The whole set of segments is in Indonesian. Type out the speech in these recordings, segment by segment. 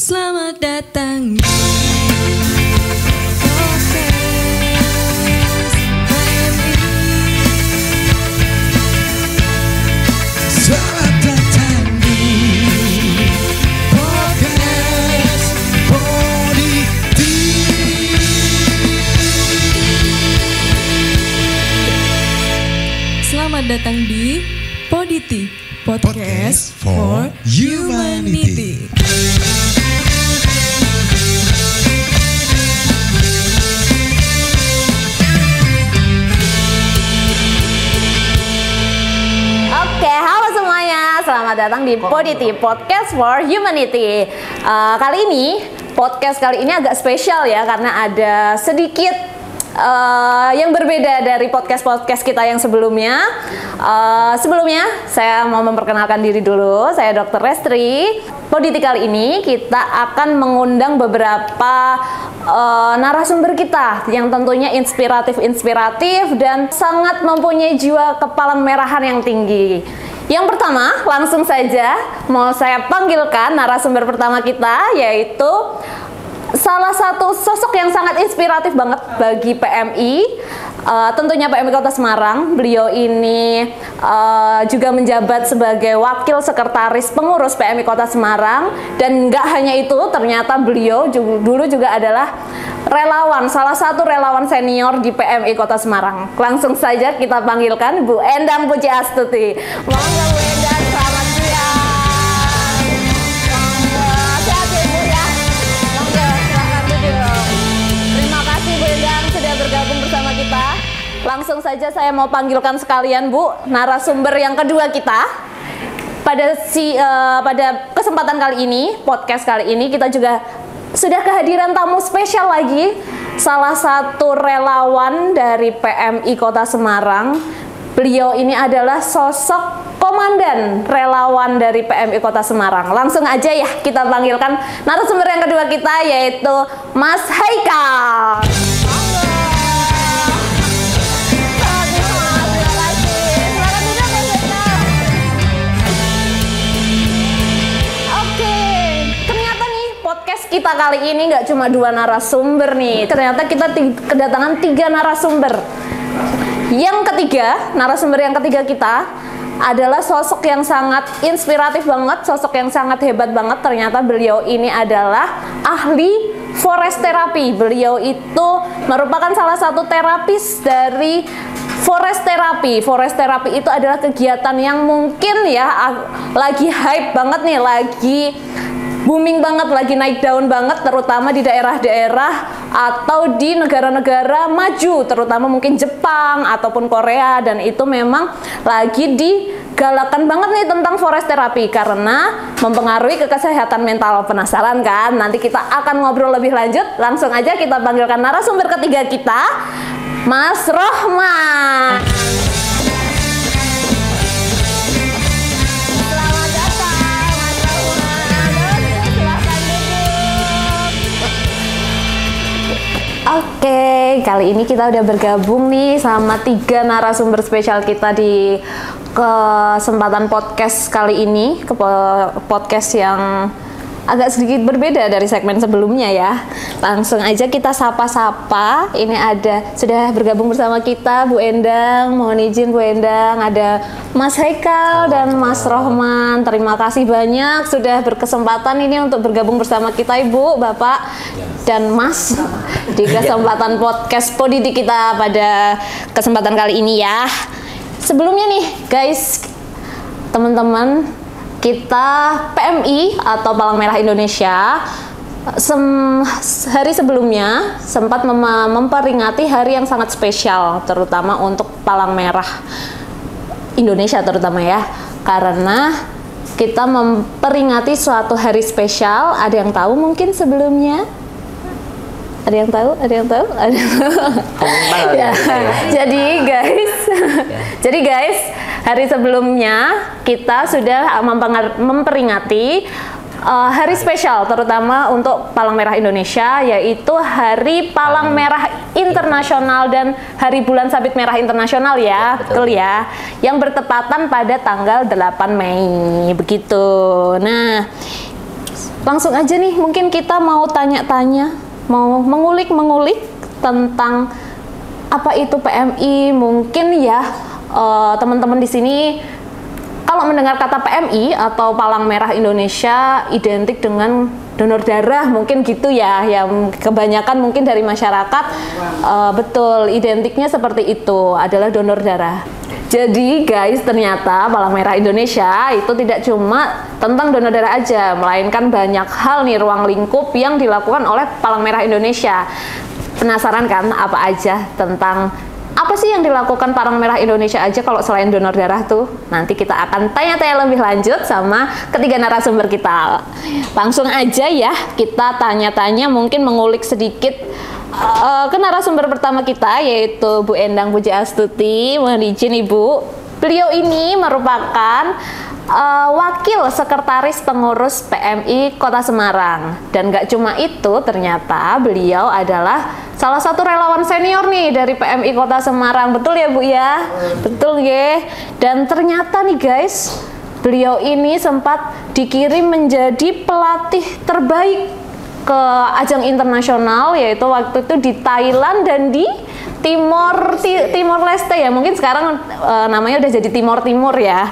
Selamat datang di Selamat datang di Poditi, Podcast for Humanity. Oke, halo semuanya. Selamat datang di Poditi, Podcast for Humanity. Kali ini, podcast kali ini agak spesial ya, karena ada sedikit yang berbeda dari podcast-podcast kita yang sebelumnya. Sebelumnya, saya mau memperkenalkan diri dulu. Saya Dr. Restri. Poditi kali ini kita akan mengundang beberapa narasumber kita yang tentunya inspiratif dan sangat mempunyai jiwa kepalang merahan yang tinggi. Yang pertama, langsung saja mau saya panggilkan narasumber pertama kita, yaitu salah satu sosok yang sangat inspiratif banget bagi PMI, tentunya PMI Kota Semarang. Beliau ini juga menjabat sebagai Wakil Sekretaris Pengurus PMI Kota Semarang, dan nggak hanya itu, ternyata beliau dulu juga adalah relawan, salah satu relawan senior di PMI Kota Semarang. Langsung saja kita panggilkan Bu Endang Pujiastuti. Monggo Bu Endang, selamat siang. Bergabung bersama kita. Langsung saja saya mau panggilkan sekalian Bu, narasumber yang kedua kita. Pada kesempatan kali ini, podcast kali ini, kita juga sudah kehadiran tamu spesial lagi. Salah satu relawan dari PMI Kota Semarang. Beliau ini adalah sosok komandan relawan dari PMI Kota Semarang. Langsung aja ya kita panggilkan narasumber yang kedua kita, yaitu Mas Haikal. Kita kali ini nggak cuma 2 narasumber nih, ternyata kita kedatangan 3 narasumber. Narasumber yang ketiga kita adalah sosok yang sangat inspiratif banget, sosok yang sangat hebat banget. Ternyata beliau ini adalah ahli forest terapi. Beliau itu merupakan salah satu terapis dari forest terapi. Forest terapi itu adalah kegiatan yang mungkin ya lagi hype banget nih, lagi booming banget, lagi naik daun banget, terutama di daerah-daerah atau di negara-negara maju, terutama mungkin Jepang ataupun Korea, dan itu memang lagi digalakan banget nih tentang forest terapi karena mempengaruhi ke kesehatan mental. Penasaran kan? Nanti kita akan ngobrol lebih lanjut. Langsung aja kita panggilkan narasumber ketiga kita, Mas Rohman. Oke, kali ini kita udah bergabung nih sama 3 narasumber spesial kita di kesempatan podcast kali ini, podcast yang agak sedikit berbeda dari segmen sebelumnya ya. Langsung aja kita sapa-sapa. Ini sudah bergabung bersama kita Bu Endang. Mohon izin Bu Endang, ada Mas Haikal dan Mas Rohman. Terima kasih banyak sudah berkesempatan ini untuk bergabung bersama kita Ibu, Bapak dan Mas di kesempatan podcast Poditi kita pada kesempatan kali ini ya. Sebelumnya nih guys, teman-teman, kita PMI atau Palang Merah Indonesia hari sebelumnya sempat memperingati hari yang sangat spesial, terutama untuk Palang Merah Indonesia terutama ya, karena kita memperingati suatu hari spesial. Ada yang tahu mungkin sebelumnya? Ada yang tahu? Ya. Jadi guys, hari sebelumnya kita sudah memperingati hari spesial terutama untuk Palang Merah Indonesia, yaitu Hari Palang Merah Internasional dan Hari Bulan Sabit Merah Internasional ya, betul ya, yang bertepatan pada tanggal 8 Mei begitu. Nah, langsung aja nih, mungkin kita mau tanya-tanya, mau mengulik-mengulik tentang apa itu PMI. Mungkin ya teman-teman di sini kalau mendengar kata PMI atau Palang Merah Indonesia identik dengan donor darah, mungkin gitu ya, yang kebanyakan mungkin dari masyarakat betul identiknya seperti itu, adalah donor darah. Jadi guys, ternyata Palang Merah Indonesia itu tidak cuma tentang donor darah aja, melainkan banyak hal nih ruang lingkup yang dilakukan oleh Palang Merah Indonesia. Penasaran kan apa aja tentang apa sih yang dilakukan Palang Merah Indonesia aja kalau selain donor darah tuh? Nanti kita akan tanya-tanya lebih lanjut sama ketiga narasumber kita. Langsung aja ya, kita tanya-tanya, mungkin mengulik sedikit ke narasumber pertama kita, yaitu Bu Endang Pujiastuti. Mohon izin Ibu. Beliau ini merupakan wakil sekretaris pengurus PMI Kota Semarang, dan gak cuma itu, ternyata beliau adalah salah satu relawan senior nih dari PMI Kota Semarang. Betul ya Bu ya? Betul ya. Dan ternyata nih guys, beliau ini sempat dikirim menjadi pelatih terbaik ke ajang internasional, yaitu waktu itu di Thailand dan di Timor Leste ya. Mungkin sekarang namanya udah jadi Timor ya.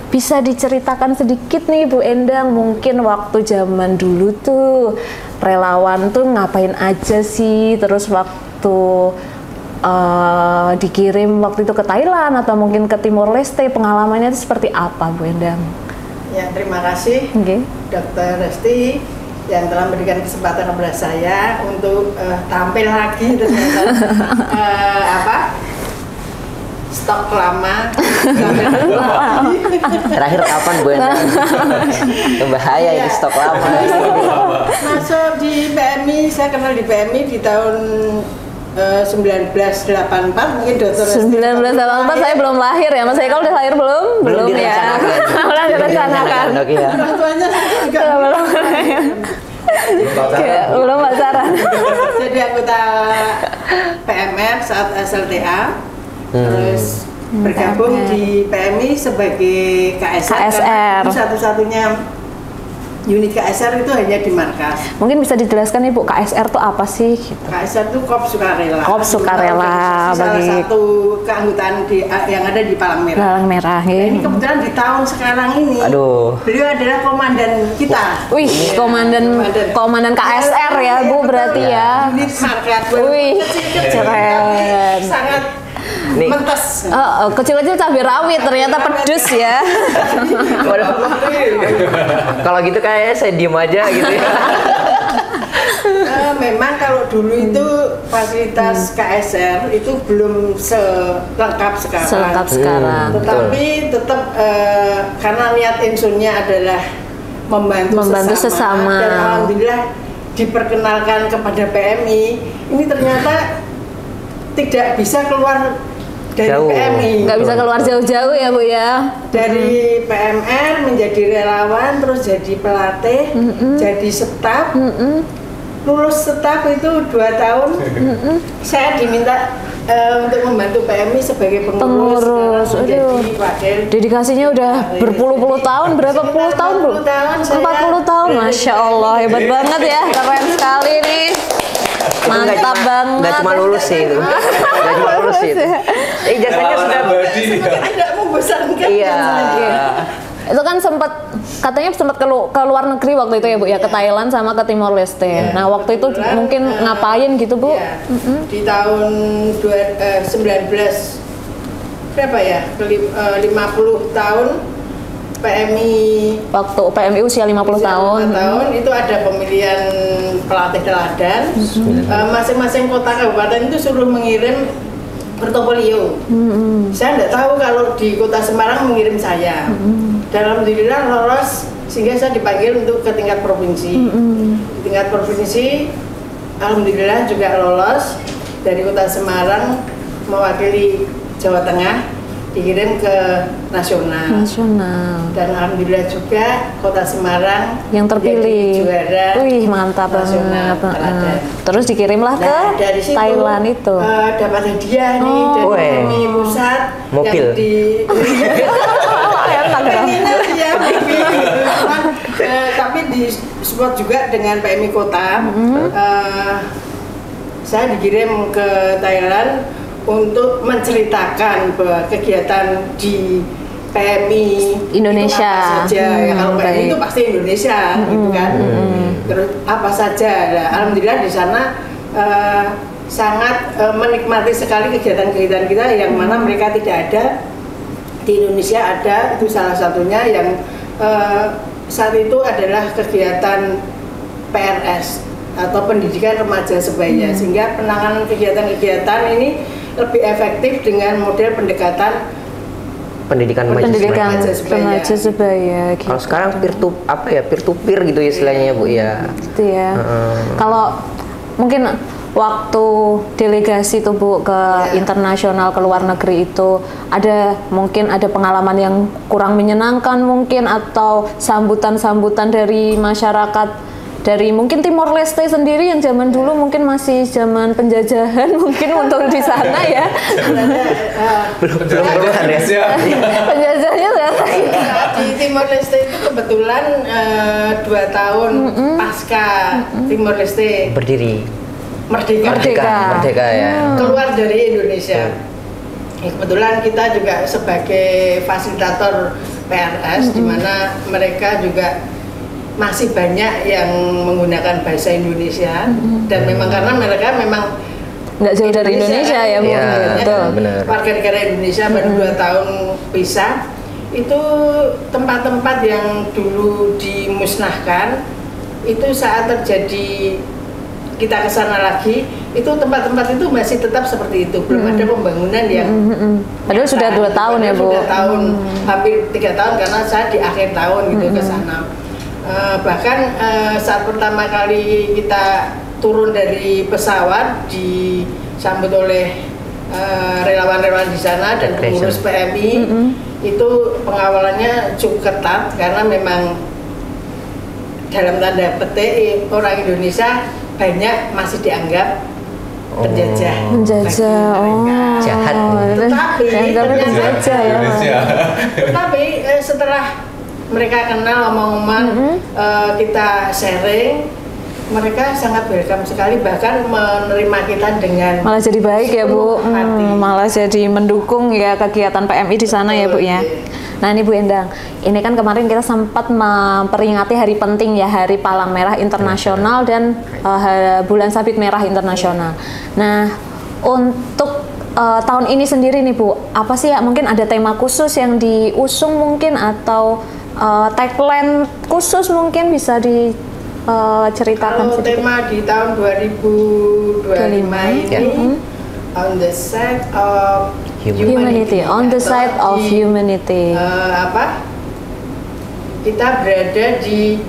Bisa diceritakan sedikit nih Bu Endang, mungkin waktu zaman dulu tuh relawan tuh ngapain aja sih, terus waktu dikirim waktu itu ke Thailand atau mungkin ke Timor Leste, pengalamannya itu seperti apa Bu Endang? Ya, terima kasih Dr. Resti yang telah memberikan kesempatan kepada saya untuk tampil lagi ternyata stok lama. Terakhir kapan Bu Endang? Bahaya ini stok lama. Masuk di PMI, saya kenal di PMI di tahun 1984, mungkin Dr. 1984 saya belum lahir ya, Mas Eka udah lahir belum? Belum ya. Belum direncanakan. Orang tuanya juga belum pacaran. Jadi anggota PMR saat SLTA. Terus bergabung di PMI sebagai KSR. Itu satu-satunya unit KSR itu hanya di markas. Mungkin bisa dijelaskan Ibu, KSR itu apa sih? KSR itu Korps Sukarela. Korps Sukarela salah satu keanggotaan yang ada di Palang Merah. Palang Merah. Nah, ini kebetulan di tahun sekarang ini, beliau adalah komandan kita. Wih, komandan KSR ya Bu, berarti ya. Unit markas. Wih, keren. Sangat mentes. Kecil-kecil cabai rawit, ternyata pedes ya. Kalau gitu kayaknya saya diem aja gitu ya. Memang kalau dulu itu fasilitas KSR itu belum selengkap sekarang. Tetapi tetap karena niat insunnya adalah membantu sesama. Dan alhamdulillah diperkenalkan kepada PMI. Ini ternyata tidak bisa keluar dari jauh. PMI. Nggak bisa keluar jauh-jauh ya Bu ya. Dari PMR menjadi relawan, terus jadi pelatih, jadi staf. Lulus staf itu 2 tahun. Saya diminta untuk membantu PMI sebagai pengurus. Jadi wakil. Dedikasinya udah berpuluh-puluh tahun, berapa puluh tahun Bu? 40 tahun, Masya Allah, hebat banget ya, keren sekali nih. Mantap banget. Nggak cuma lulus sih itu. Nggak cuma lulus sih itu. Ijazahnya sudah tidak membosankan. Iya. Itu kan katanya sempat ke luar negeri waktu itu ya Bu ya, ke Thailand sama ke Timor Leste. Nah waktu itu mungkin ngapain gitu Bu? Di tahun 19 berapa ya? 50 tahun PMI. Waktu PMI usia 50 tahun. Itu ada pemilihan pelatih teladan. Masing-masing kota kabupaten itu suruh mengirim portofolio. Saya tidak tahu kalau di Kota Semarang mengirim saya. Dan alhamdulillah lolos, sehingga saya dipanggil untuk ke tingkat provinsi. Di tingkat provinsi, alhamdulillah juga lolos dari Kota Semarang mewakili Jawa Tengah, dikirim ke nasional. Dan alhamdulillah juga Kota Semarang yang terpilih juara. Wih, mantap banget. Terus dikirimlah ke dari situ, Thailand itu. Dapat hadiah nih dari PMI pusat. Mobil. Yang Tapi disupport juga dengan PMI Kota. Saya dikirim ke Thailand untuk menceritakan bahwa kegiatan di PMI Indonesia itu apa saja. Ya, kalau PMI itu pasti Indonesia gitu kan. Terus apa saja. Nah, alhamdulillah di sana sangat menikmati sekali kegiatan-kegiatan kita yang mana mereka tidak ada di Indonesia ada. Itu salah satunya yang saat itu adalah kegiatan PRS atau pendidikan remaja sebaya, sehingga penanganan kegiatan-kegiatan ini lebih efektif dengan model pendekatan pendidikan remaja sebaya. Gitu. Kalau sekarang peer to peer gitu ya istilahnya Bu ya. Gitu ya. Kalau mungkin waktu delegasi tuh Bu ke internasional, ke luar negeri itu mungkin ada pengalaman yang kurang menyenangkan mungkin, atau sambutan-sambutan dari masyarakat dari mungkin Timor Leste sendiri yang zaman dulu mungkin masih zaman penjajahan mungkin untuk di sana ya. belum ya. Penjajahnya di Timor Leste itu kebetulan 2 tahun pasca Timor Leste berdiri merdeka ya. Keluar dari Indonesia. Kebetulan kita juga sebagai fasilitator PRS di mana mereka juga masih banyak yang menggunakan bahasa Indonesia dan memang karena mereka memang nggak jauh dari Indonesia ya Bu. Betul. Warga negara Indonesia baru 2 tahun pisah. Itu tempat-tempat yang dulu dimusnahkan itu saat terjadi kita ke sana lagi, itu tempat-tempat itu masih tetap seperti itu, belum ada pembangunan yang padahal sudah 2 tahun ya Bu. Sudah tahun, hampir 3 tahun karena saya di akhir tahun gitu ke sana. Bahkan saat pertama kali kita turun dari pesawat disambut oleh relawan-relawan di sana dan pengurus PMI, itu pengawalannya cukup ketat karena memang dalam tanda petik orang Indonesia banyak masih dianggap penjajah. Jahat. Tetapi setelah mereka kenal omong-omong, kita sharing, mereka sangat welcome sekali, bahkan menerima kita dengan malah jadi baik ya Bu, malah jadi mendukung ya kegiatan PMI di sana ya Bu ya. Nah ini Bu Endang, ini kan kemarin kita sempat memperingati hari penting ya, Hari Palang Merah Internasional dan Bulan Sabit Merah Internasional. Nah untuk tahun ini sendiri nih Bu, apa sih ya, mungkin ada tema khusus yang diusung mungkin, atau tagline khusus mungkin bisa diceritakan sedikit? Tema di tahun 2025 ini on the side of humanity. On the side of humanity. Kita berada di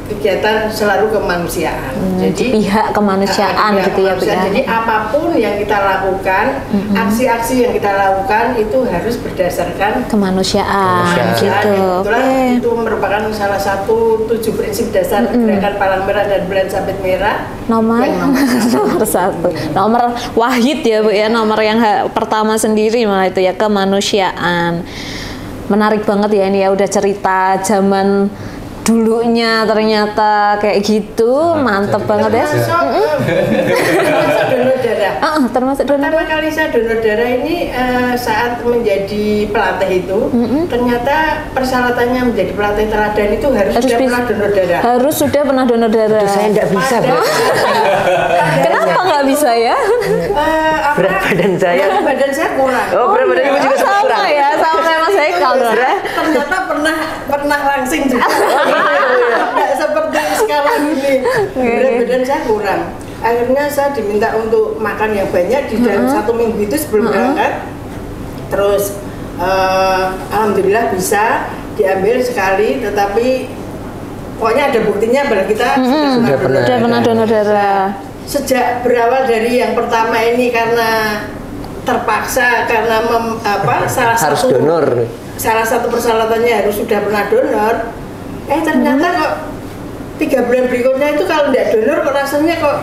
kegiatan selalu kemanusiaan. Jadi pihak kemanusiaan gitu ya Bu ya. Jadi apapun yang kita lakukan, aksi-aksi yang kita lakukan itu harus berdasarkan kemanusiaan gitu. Itu merupakan salah satu 7 prinsip dasar gerakan Palang Merah dan Bulan Sabit Merah. Nomor 1. Nomor wahid ya Bu ya, nomor yang pertama sendiri malah itu ya, kemanusiaan. Menarik banget ya ini ya, udah cerita zaman dulunya ternyata kayak gitu, mantep banget ya. Termasuk donor darah. Termasuk donor darah. Pertama kali saya donor darah ini saat menjadi pelatih itu, ternyata persyaratannya menjadi pelatih teladan itu harus sudah pernah donor darah. Harus sudah pernah donor darah. Itu saya nggak bisa Bu. Kenapa nggak bisa ya? Berat badan saya kurang. Oh, berat badan Ibu juga sama kurang. ya, sama Mas Haikal ya. Ternyata pernah langsing juga. Nggak seperti sekarang ini. Berat badan saya kurang. Akhirnya saya diminta untuk makan yang banyak di dalam 1 minggu itu sebelum berangkat. Terus alhamdulillah bisa diambil sekali, tetapi pokoknya ada buktinya bahwa kita sudah pernah donor darah. Sejak berawal dari yang pertama ini karena terpaksa, karena salah satu persyaratannya harus sudah pernah donor. Ternyata kok 3 bulan berikutnya itu kalau tidak donor kok rasanya kok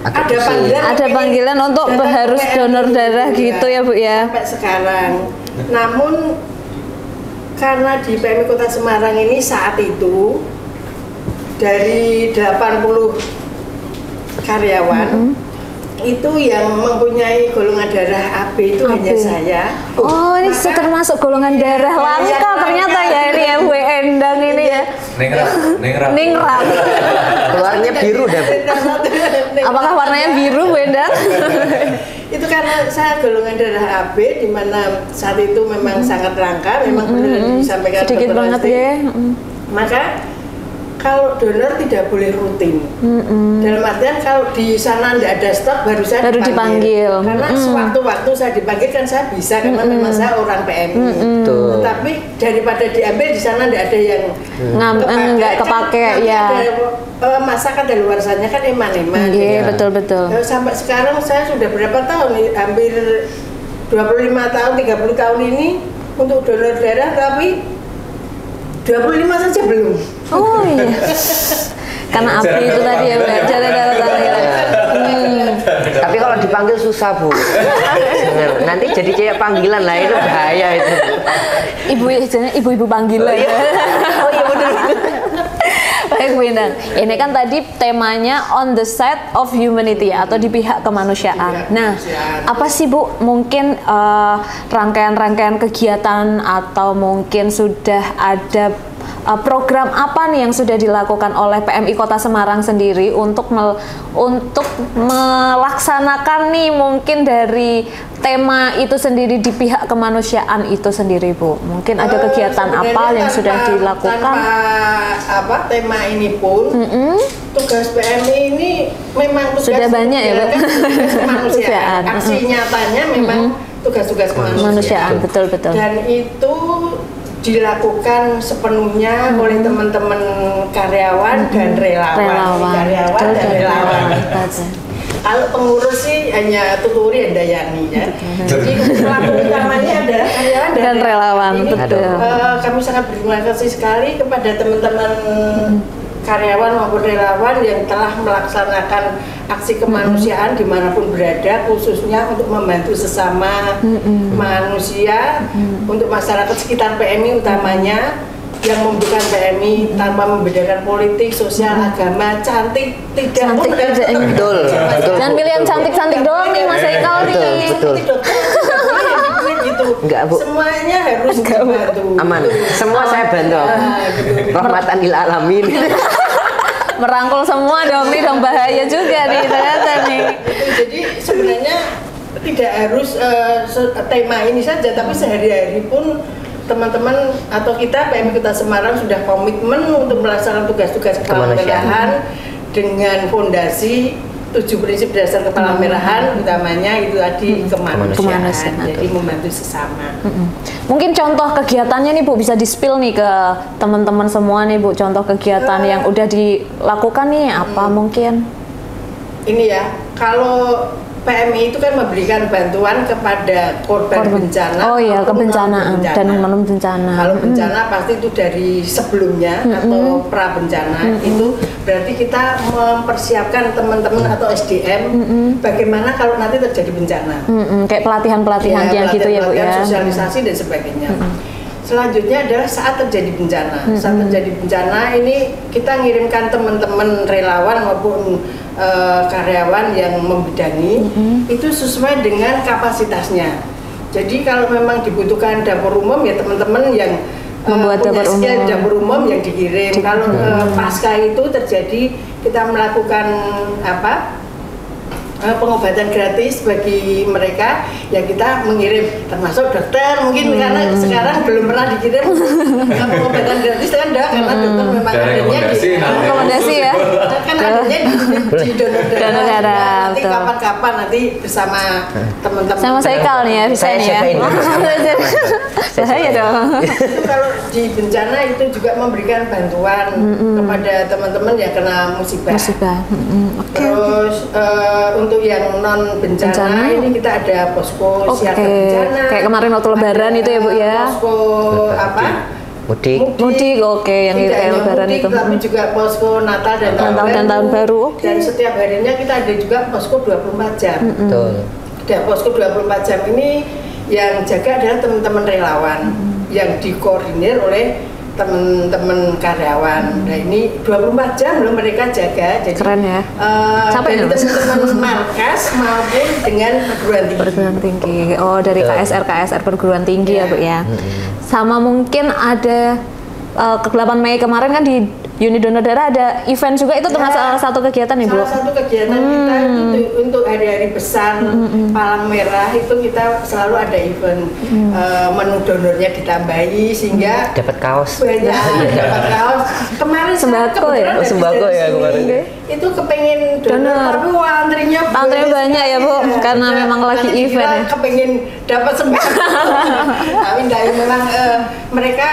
ada panggilan untuk harus donor darah gitu ya Bu ya. Sampai sekarang. Namun karena di PMI Kota Semarang ini saat itu dari 80 karyawan itu yang mempunyai golongan darah AB itu hanya saya. Oh, ini termasuk golongan darah langka ternyata ya ini ya Bu Endang ini ya. Ningrat. Keluarnya biru dah, Bu. Apakah warnanya biru Bu Endang? Itu karena saya golongan darah AB di mana saat itu memang sangat langka, memang benar disampaikan sedikit Dr. banget Asti. ya. Maka kalau donor tidak boleh rutin. Dalam artian kalau di sana tidak ada stok baru dipanggil. Karena sewaktu-waktu saya dipanggil kan saya bisa karena memang saya orang PMI. Tetapi daripada diambil di sana tidak ada yang nggak kepake ya. Ada, masa kan dari luar sana kan eman-eman. Iya, betul. Sampai sekarang saya sudah berapa tahun nih? Hampir 25 tahun, 30 tahun ini untuk donor darah tapi 25 saja belum. Oh iya. Karena api itu tadi ya udah jalan darah tadi. Tapi kalau dipanggil susah, Bu. Nanti jadi kayak panggilan lah, itu bahaya itu. Ibu-ibu panggilan. Oh iya benar. Baik Bu Endang, ini kan tadi temanya on the side of humanity atau di pihak kemanusiaan. Nah, apa sih Bu mungkin rangkaian-rangkaian kegiatan atau mungkin sudah ada program apa nih yang sudah dilakukan oleh PMI Kota Semarang sendiri untuk melaksanakan nih mungkin dari tema itu sendiri di pihak kemanusiaan itu sendiri Bu? Mungkin ada kegiatan apa yang sudah dilakukan? Tanpa tema ini pun tugas PMI ini memang tugas sudah banyak ya Bu? Kemanusiaan. Aksi nyatanya memang tugas-tugas kemanusiaan. Betul. Dan itu dilakukan sepenuhnya oleh teman-teman karyawan dan relawan. Kalau pengurus sih hanya Tuturi dan Dayani ya. Jadi pelaku utamanya adalah karyawan dan relawan. Betul. Kami sangat berterima kasih sekali kepada teman-teman karyawan maupun relawan yang telah melaksanakan aksi kemanusiaan dimanapun berada, khususnya untuk membantu sesama manusia, untuk masyarakat sekitar PMI utamanya yang membutuhkan PMI tanpa membedakan politik, sosial, agama, cantik, tidak betul. Jangan pilih yang cantik-cantik doang nih Mas Ekal nih. Betul. Enggak, Bu. Semuanya harus dibantu. Aman. Semua saya bantu. Rahmatan lil alamin. Merangkul semua dong nih, dong bahaya juga nih ternyata nih. Jadi sebenarnya tidak harus tema ini saja, tapi sehari-hari pun teman-teman atau kita PMI Kota Semarang sudah komitmen untuk melaksanakan tugas-tugas kepemimpinan dengan fondasi 7 prinsip dasar kepala merahan, utamanya itu tadi kemanusiaan. Jadi membantu sesama. Mungkin contoh kegiatannya nih Bu bisa di-spill nih ke teman-teman semua nih Bu, contoh kegiatan yang udah dilakukan nih apa mungkin? Ini ya, kalau PMI itu kan memberikan bantuan kepada korban bencana. Oh iya, kebencanaan dan non bencana. Kalau bencana pasti itu dari sebelumnya atau pra bencana, itu berarti kita mempersiapkan teman-teman atau SDM bagaimana kalau nanti terjadi bencana. Kayak pelatihan-pelatihan yang gitu ya Bu ya. Sosialisasi dan sebagainya. Selanjutnya adalah saat terjadi bencana. Saat terjadi bencana ini kita ngirimkan teman-teman relawan maupun karyawan yang membidangi itu sesuai dengan kapasitasnya. Jadi kalau memang dibutuhkan dapur umum ya teman-teman yang membuat dapur umum yang dikirim. Kalau pasca itu terjadi kita melakukan pengobatan gratis bagi mereka ya kita mengirim termasuk dokter mungkin karena sekarang belum pernah dikirim pengobatan gratis kan enggak karena dokter memang adanya di rekomendasi ya kan adanya di donor darah nanti kapan-kapan nanti bersama teman-teman sama saya Ekal nih ya bisa nih ya bahaya dong itu kalau di bencana itu juga memberikan bantuan kepada teman-teman yang kena musibah. Terus untuk yang non bencana ini kita ada posko siaga bencana. Kayak kemarin waktu Lebaran itu ya Bu ya. Posko mudik yang kayak Lebaran itu. Tapi juga posko Natal dan tahun baru. Dan setiap harinya kita ada juga posko 24 jam. Betul. Dan posko 24 jam ini yang jaga adalah teman-teman relawan yang dikoordinir oleh teman-teman karyawan. Nah ini 24 jam loh mereka jaga. Jadi Keren ya. Capek dari ya, Mas? teman-teman markas maupun dengan perguruan tinggi. Oh, dari KSR perguruan tinggi ya Bu ya. Sama mungkin ada ke-8 Mei kemarin kan di Unit Donor Darah ada event juga, itu termasuk salah satu kegiatan nih Bu? Salah satu kegiatan kita itu untuk hari-hari besar Palang Merah itu kita selalu ada event menu donornya ditambahi sehingga Dapat kaos. banyak dapat kaos. Kemarin Sembako ya? kebetulan Sembako dari ya sini, kemarin. itu kepengen donor, tapi wah, antrinya banyak ya Bu, karena memang lagi Nanti event dikira ya. kepengen dapat sembako. Tapi enggak, memang mereka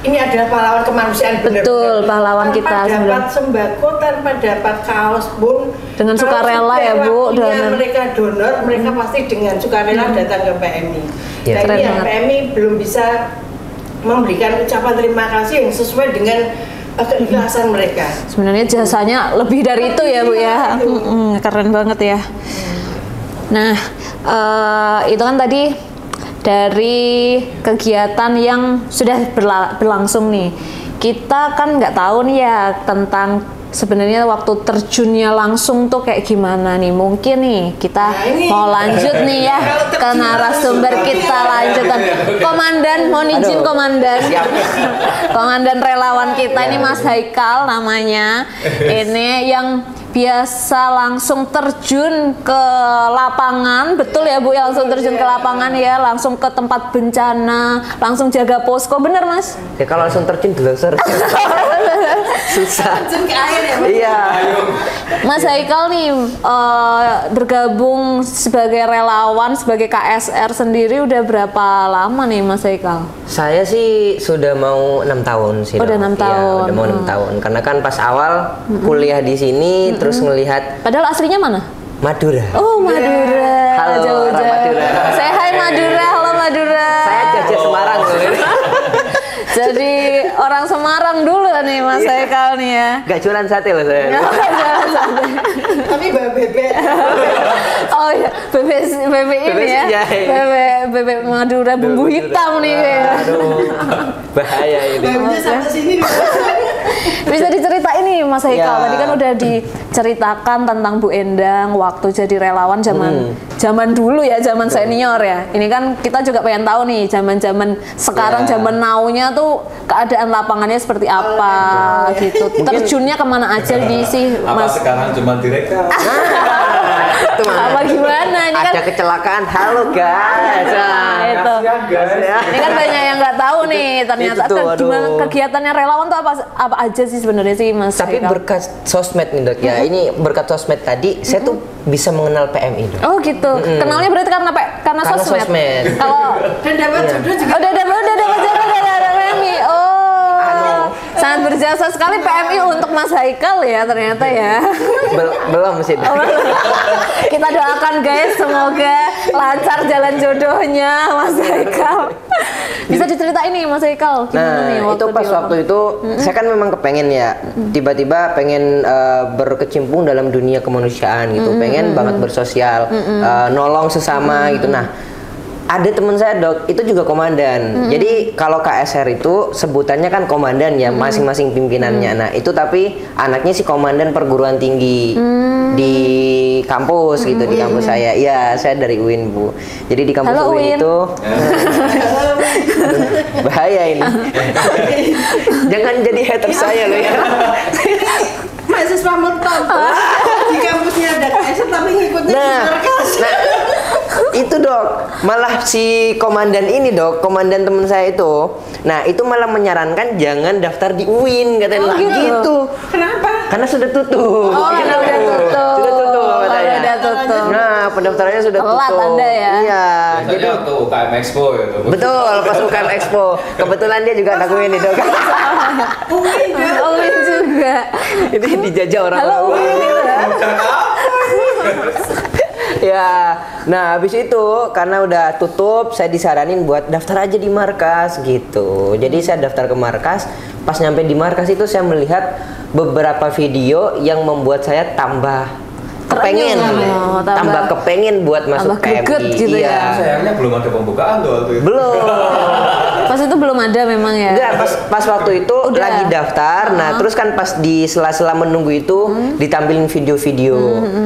ini adalah pahlawan kemanusiaan benar-benar. Betul, pahlawan kita Tanpa dapat sebenarnya. sembako, tanpa dapat kaos pun Dengan kalau sukarela sudah ya, Bu, waktunya donor. mereka donor, mereka pasti dengan sukarela datang ke PMI. Ya, Nah keren ini yang banget. PMI belum bisa memberikan ucapan terima kasih yang sesuai dengan keikhlasan mereka. Sebenarnya jasanya lebih dari itu ya Bu ya. Keren banget ya. Nah, itu kan tadi dari kegiatan yang sudah berlangsung nih. Kita kan nggak tahu nih ya tentang sebenarnya waktu terjunnya langsung tuh kayak gimana nih. Mungkin nih kita mau lanjut nih ya ke narasumber kita lanjutan. Komandan, mohon izin Komandan. Komandan relawan kita ini Mas Haikal namanya. Ini yang biasa langsung terjun ke lapangan, betul ya Bu ya, langsung terjun ke lapangan ya, langsung ke tempat bencana, langsung jaga posko, bener Mas? Ya kalau langsung terjun longsor. Susah. Terjun ke air ya, Mas? Iya. Mas Haikal nih bergabung sebagai relawan, sebagai KSR sendiri udah berapa lama nih Mas Haikal? Saya sih sudah mau 6 tahun sih. Udah Dok. 6 tahun. Iya, udah mau 6 tahun. Karena kan pas awal kuliah di sini terus ngelihat Padahal aslinya mana? Madura. Oh Madura, Halo, jauh-jauh. orang Madura. Say hi Madura, halo Madura. Saya jajah Semarang loh ini. Jadi orang Semarang dulu nih Mas Haikal nih ya. Gak jualan sate loh saya. Jangan sampai. Tapi bebek. Oh iya, bebek ini Bebek ya. senjai. Bebek Madura bumbu hitam nih ya. Aduh, bahaya ini. Bebeknya sampai sini. Bisa diceritain nih Mas Haikal. Ya. Tadi kan udah diceritakan tentang Bu Endang waktu jadi relawan zaman dulu ya, zaman senior ya. Ini kan kita juga pengen tahu nih zaman-zaman sekarang, Ya. zaman now-nya tuh keadaan lapangannya seperti apa gitu. Terjunnya kemana aja sih Apa Mas? sekarang cuma direkam? Itu mah. Apa gimana? Ini kan Ada kecelakaan. Halo guys. Nah, itu. Kasihan guys. Ini kan banyak yang nggak tahu nih ternyata itu tuh, aduh. gimana kegiatannya relawan tuh apa aja sih sebenarnya sih Mas Tapi Haikal? berkat sosmed nih Dok ya. Ini berkat sosmed tadi saya tuh bisa mengenal PMI Dok. Oh gitu. Kenalnya berarti karena Karena sosmed. sosmed. Kalau Dan dapat jodoh juga. udah dapat jodoh dari PMI. Oh. Sangat berjasa sekali PMI untuk Mas Haikal ya ternyata ya. Belum sih Dok. Kita doakan guys semoga lancar jalan jodohnya Mas Haikal. Bisa diceritain nih Mas Haikal gimana nih Nah, itu pas di lapangan? waktu itu saya kan memang kepengen ya, tiba-tiba pengen berkecimpung dalam dunia kemanusiaan gitu, pengen banget bersosial, nolong sesama gitu. Nah, ada teman saya Dok, itu juga komandan. Jadi kalau KSR itu sebutannya kan komandan ya, masing-masing pimpinannya. Nah, itu tapi anaknya si komandan perguruan tinggi di kampus gitu, di kampus saya. Iya, saya dari UIN Bu. Jadi di kampus Halo, UIN UIN. itu bahaya ini. Jangan jadi hater saya loh ya. Mahasiswa murtad. Di kampusnya ada KSR tapi ngikutnya di Nah, markas. itu Dok, malah si komandan ini Dok, komandan teman saya itu, nah itu malah menyarankan jangan daftar di UIN katanya. Oh, Lah, gitu. gitu. Kenapa? Karena sudah tutup. Oh, Gitu. udah tutup. Sudah tutup Oh, katanya. udah tutup. Nah, pendaftarannya sudah Telat tutup. Anda ya. Iya. Jadi Jadi waktu UKM Expo itu. betul pas UKM Expo. Kebetulan dia juga anak UIN nih Dok. UIN juga. Ini dijajah orang. Halo UIN itu ya. Ya, nah habis itu karena udah tutup, saya disaranin buat daftar aja di markas gitu. Jadi saya daftar ke markas. Pas nyampe di markas itu saya melihat beberapa video yang membuat saya tambah kepengen, Oh, tambah kepengen buat masuk tambah greget PMI. gitu Iya. ya. Sayangnya belum ada pembukaan tuh waktu itu. Belum. Pas itu belum ada memang ya. Enggak, pas waktu itu Udah. lagi daftar. Nah, terus kan pas di sela-sela menunggu itu ditampilin video-video.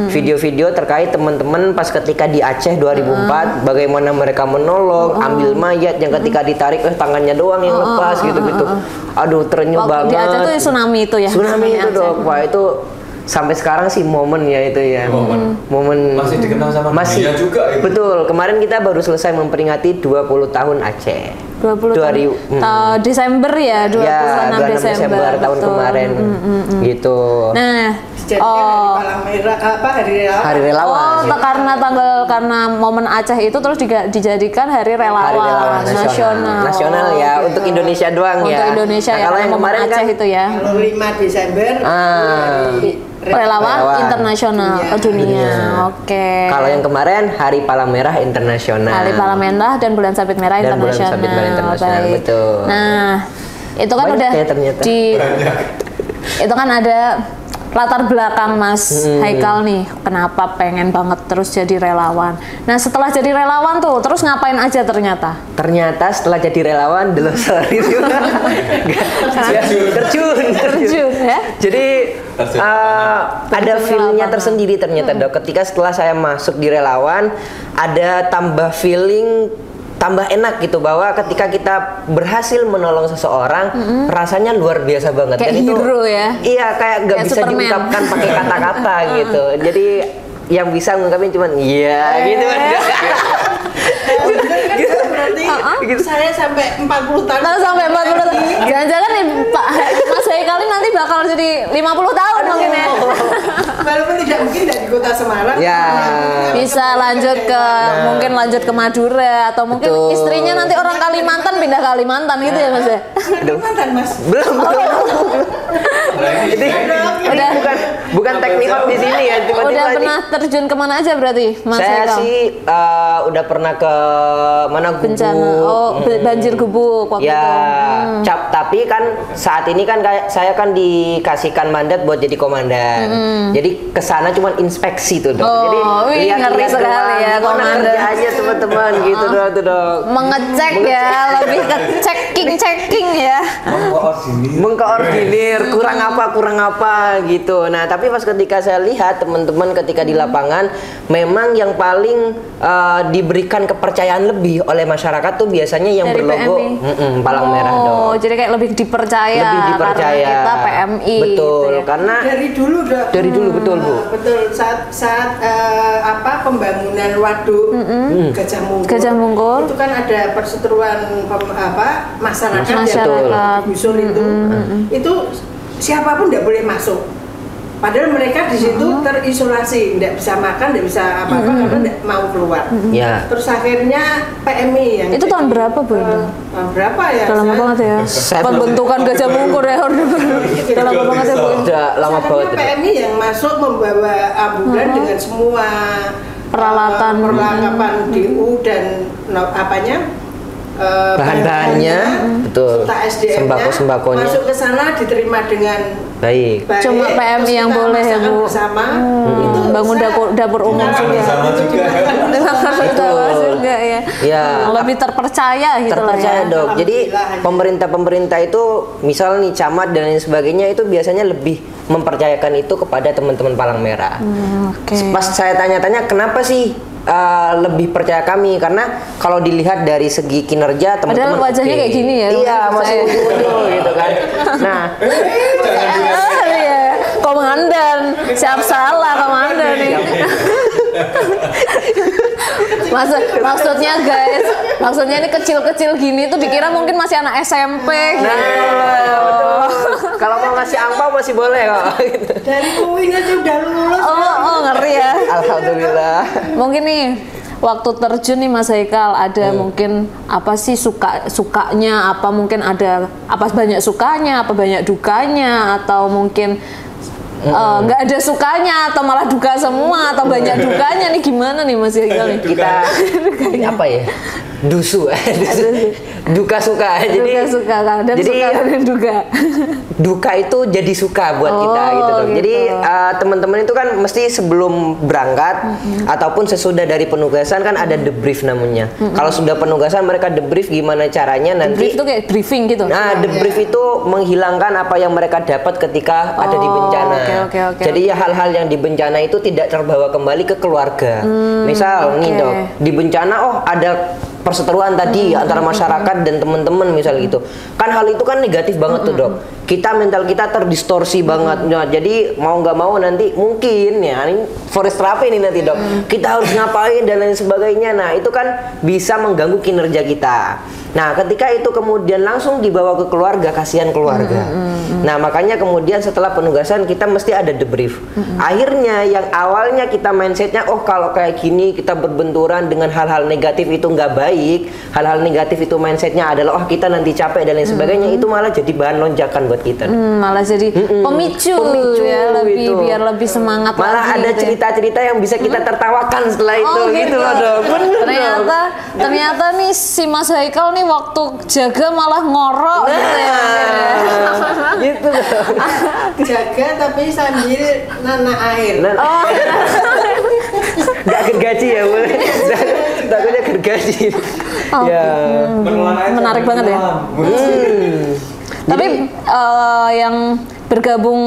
Video-video terkait teman-teman pas ketika di Aceh 2004 bagaimana mereka menolong, ambil mayat yang ketika ditarik tangannya doang yang lepas gitu-gitu. Aduh, terenyuh Waktu banget. di Aceh tuh tsunami itu ya. Tsunami itu Aceh. dong. Wah, itu sampai sekarang sih momen ya itu ya. Momen Masih dikenal sama masih dunia juga itu. Betul. Kemarin kita baru selesai memperingati 20 tahun Aceh. 20 2000, Desember ya, 26 Ya, 26 Desember tahun betul. kemarin gitu. Nah, Jadi kan hari Palang Merah hari relawan. Hari relawan. karena momen Aceh itu terus dijadikan hari relawan, Hari relawan nasional. Nasional ya, untuk Indonesia doang Untuk ya. Indonesia ya, Kalau karena yang momen kemarin Aceh kan itu ya. Kalau 5 Desember hari Relawan internasional Dunia. dunia. Oke. kalau yang kemarin Hari Palang Merah Internasional. Hari Palang Merah dan Bulan Sabit Merah Dan Bulan internasional. Sabit Merah Internasional, Baik. betul. Nah, itu kan Banyak udah ya ternyata. itu kan ada latar belakang Mas Haikal nih, kenapa pengen banget terus jadi relawan. Nah, setelah jadi relawan tuh, terus ngapain aja ternyata? Ternyata setelah jadi relawan dulu sorry terjun ya? Jadi Terjun ada ke feelnya lapangan. tersendiri ternyata dok. Ketika setelah saya masuk di relawan, ada tambah feeling tambah enak gitu bahwa ketika kita berhasil menolong seseorang, rasanya luar biasa banget. Kayak Dan itu hero ya? Iya, kayak nggak Kayak bisa Superman. diungkapkan pakai kata-kata gitu. Jadi yang bisa ngungkapin cuman iya gitu. Berarti saya sampai 40 tahun. Lalu sampai 40 tahun. Jangan-jangan nih Pak Mas Haikal ini nanti bakal jadi 50 tahun mungkin ya. Walaupun tidak mungkin dari kota Semarang. Ya. Bisa lanjut ke mungkin lanjut ke Madura atau mungkin Betul. istrinya nanti orang Kalimantan pindah Kalimantan gitu ya Mas ya. Kalimantan Mas. Belum. Ini Udah. bukan teknikal di sini ya, tiba-tiba Udah ini. pernah terjun kemana aja berarti Mas Saya Haikal? sih udah pernah ke mana Bencana. Oh, banjir gubuk waktu ya, itu. tapi kan saat ini kan saya kan dikasihkan mandat buat jadi komandan. Jadi kesana cuma inspeksi tuh dok. Oh, Jadi wih, ngeri sekali doang, ya, gimana komandan. kerjaannya teman-teman gitu doang tuh dok. Mengecek ya, lebih ke checking ya. Mengkoordinir kurang apa gitu. Nah tapi pas ketika saya lihat teman-teman ketika di lapangan, memang yang paling diberikan kepercayaan lebih oleh masyarakat tuh biasanya yang Dari berlogo PMI. Palang Merah dok. Oh, jadi kayak lebih dipercaya. Lebih dipercaya. Karena kita PMI. Betul, gitu ya. karena Dari dulu dok. dari dulu betul bu. Betul saat pembangunan waduk Gajah Mungkur. Gajah Mungkur. Itu kan ada perseteruan masyarakat Masyarakat. yang digusur itu siapapun tidak boleh masuk. Padahal mereka di situ terisolasi, tidak bisa makan, tidak bisa apa-apa karena tidak mau keluar. Ya. Terus akhirnya PMI yang Itu tahun berapa Bu? tahun berapa ya? Udah lama banget ya. Saya Pembentukan Gajah Mungkur ya. Udah lama banget ya Bu. Udah lama banget. Akhirnya PMI yang masuk membawa ambulan dengan semua Peralatan. perlengkapan DU dan Bahan-bahannya, betul. serta SDM-nya Sembako-sembakonya. masuk ke sana diterima dengan Baik. baik. Cuma PMI Terus yang kita boleh ya, masakan Bu. bersama, itu Bangun saya dapur umum dimakan juga. Bersama juga. Betul juga ya. Ya. Lebih terpercaya gitu lah Terpercaya ya. dok. Jadi pemerintah-pemerintah itu misal nih camat dan lain sebagainya itu biasanya lebih mempercayakan itu kepada teman-teman Palang Merah. Oke. Pas saya tanya-tanya kenapa sih lebih percaya kami, karena kalau dilihat dari segi kinerja teman-teman Padahal wajahnya oke. kayak gini ya, Iya, menurut masih saya. unyu-unyu gitu kan. Nah, Iya, komandan, siap salah komandan nih. Maksudnya guys, maksudnya ini kecil-kecil gini tuh dikira mungkin masih anak SMP gitu. betul. Kalau mau ngasih angpau masih boleh kok. Gitu. dari UIN aja udah lulus. Oh, ngeri ya. Alhamdulillah. Mungkin nih waktu terjun nih Mas Haikal ada mungkin apa sih sukanya, apa mungkin ada apa banyak sukanya, apa banyak dukanya, atau mungkin nggak ada sukanya atau malah duka semua atau banyak dukanya nih, gimana nih Mas Haikal nih? Kita apa ya? dusu. Duka suka. Duka suka kan, dan jadi, suka dan duka. Duka itu jadi suka buat kita gitu dong. gitu. Jadi teman-teman itu kan mesti sebelum berangkat ataupun sesudah dari penugasan kan ada debrief namanya. Kalau sudah penugasan mereka debrief gimana caranya nanti. Debrief itu kayak briefing gitu. Nah, debrief itu menghilangkan apa yang mereka dapat ketika ada di bencana. Oke. Jadi ya hal-hal yang di bencana itu tidak terbawa kembali ke keluarga. Misal nih dok, di bencana ada perseteruan tadi antara masyarakat dan teman-teman misal gitu. Kan hal itu kan negatif banget tuh dok. Mental kita terdistorsi banget. Nah, jadi mau nggak mau nanti mungkin ya ini forest therapy ini nanti dok. Kita harus ngapain dan lain sebagainya. Nah itu kan bisa mengganggu kinerja kita. Nah ketika itu kemudian langsung dibawa ke keluarga, kasihan keluarga. Nah makanya kemudian setelah penugasan kita mesti ada debrief. Akhirnya yang awalnya kita mindsetnya kalau kayak gini kita berbenturan dengan hal-hal negatif itu nggak baik. Hal-hal negatif itu mindsetnya adalah kita nanti capek dan lain sebagainya. Itu malah jadi bahan lonjakan buat kita. Malah jadi pemicu ya, lebih gitu. Biar lebih semangat malah lagi. Ada cerita-cerita yang bisa kita tertawakan setelah itu gitu loh dok. Ternyata nih si Mas Haikal nih waktu jaga malah ngorok gitu ya. Gitu dong. Jaga tapi sambil nanah air. Nggak gergaji ya bu. Takutnya gergaji. Ya. Menarik banget ya. Tapi yang bergabung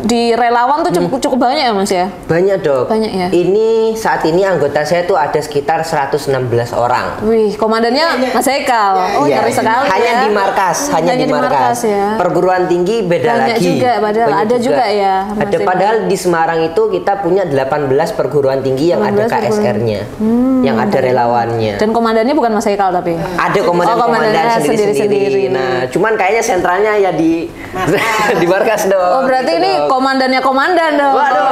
di relawan tuh cukup banyak ya mas ya? Banyak dok. Banyak ya. Ini saat ini anggota saya tuh ada sekitar 116 orang. Wih, komandannya Mas Haikal. Oh ngeri sekali hanya ya. Di markas, hanya di markas. Ya. Perguruan tinggi beda banyak lagi. Juga, padahal banyak ada juga ya. Ada padahal di Semarang itu kita punya 18 perguruan tinggi yang ada KSR-nya, yang ada relawannya. Dan komandannya bukan Mas Haikal tapi? Ada komandan sendiri-sendiri. Nah, cuman kayaknya sentralnya ya di di markas dong. Oh berarti ini komandannya komandan dong. Waduh,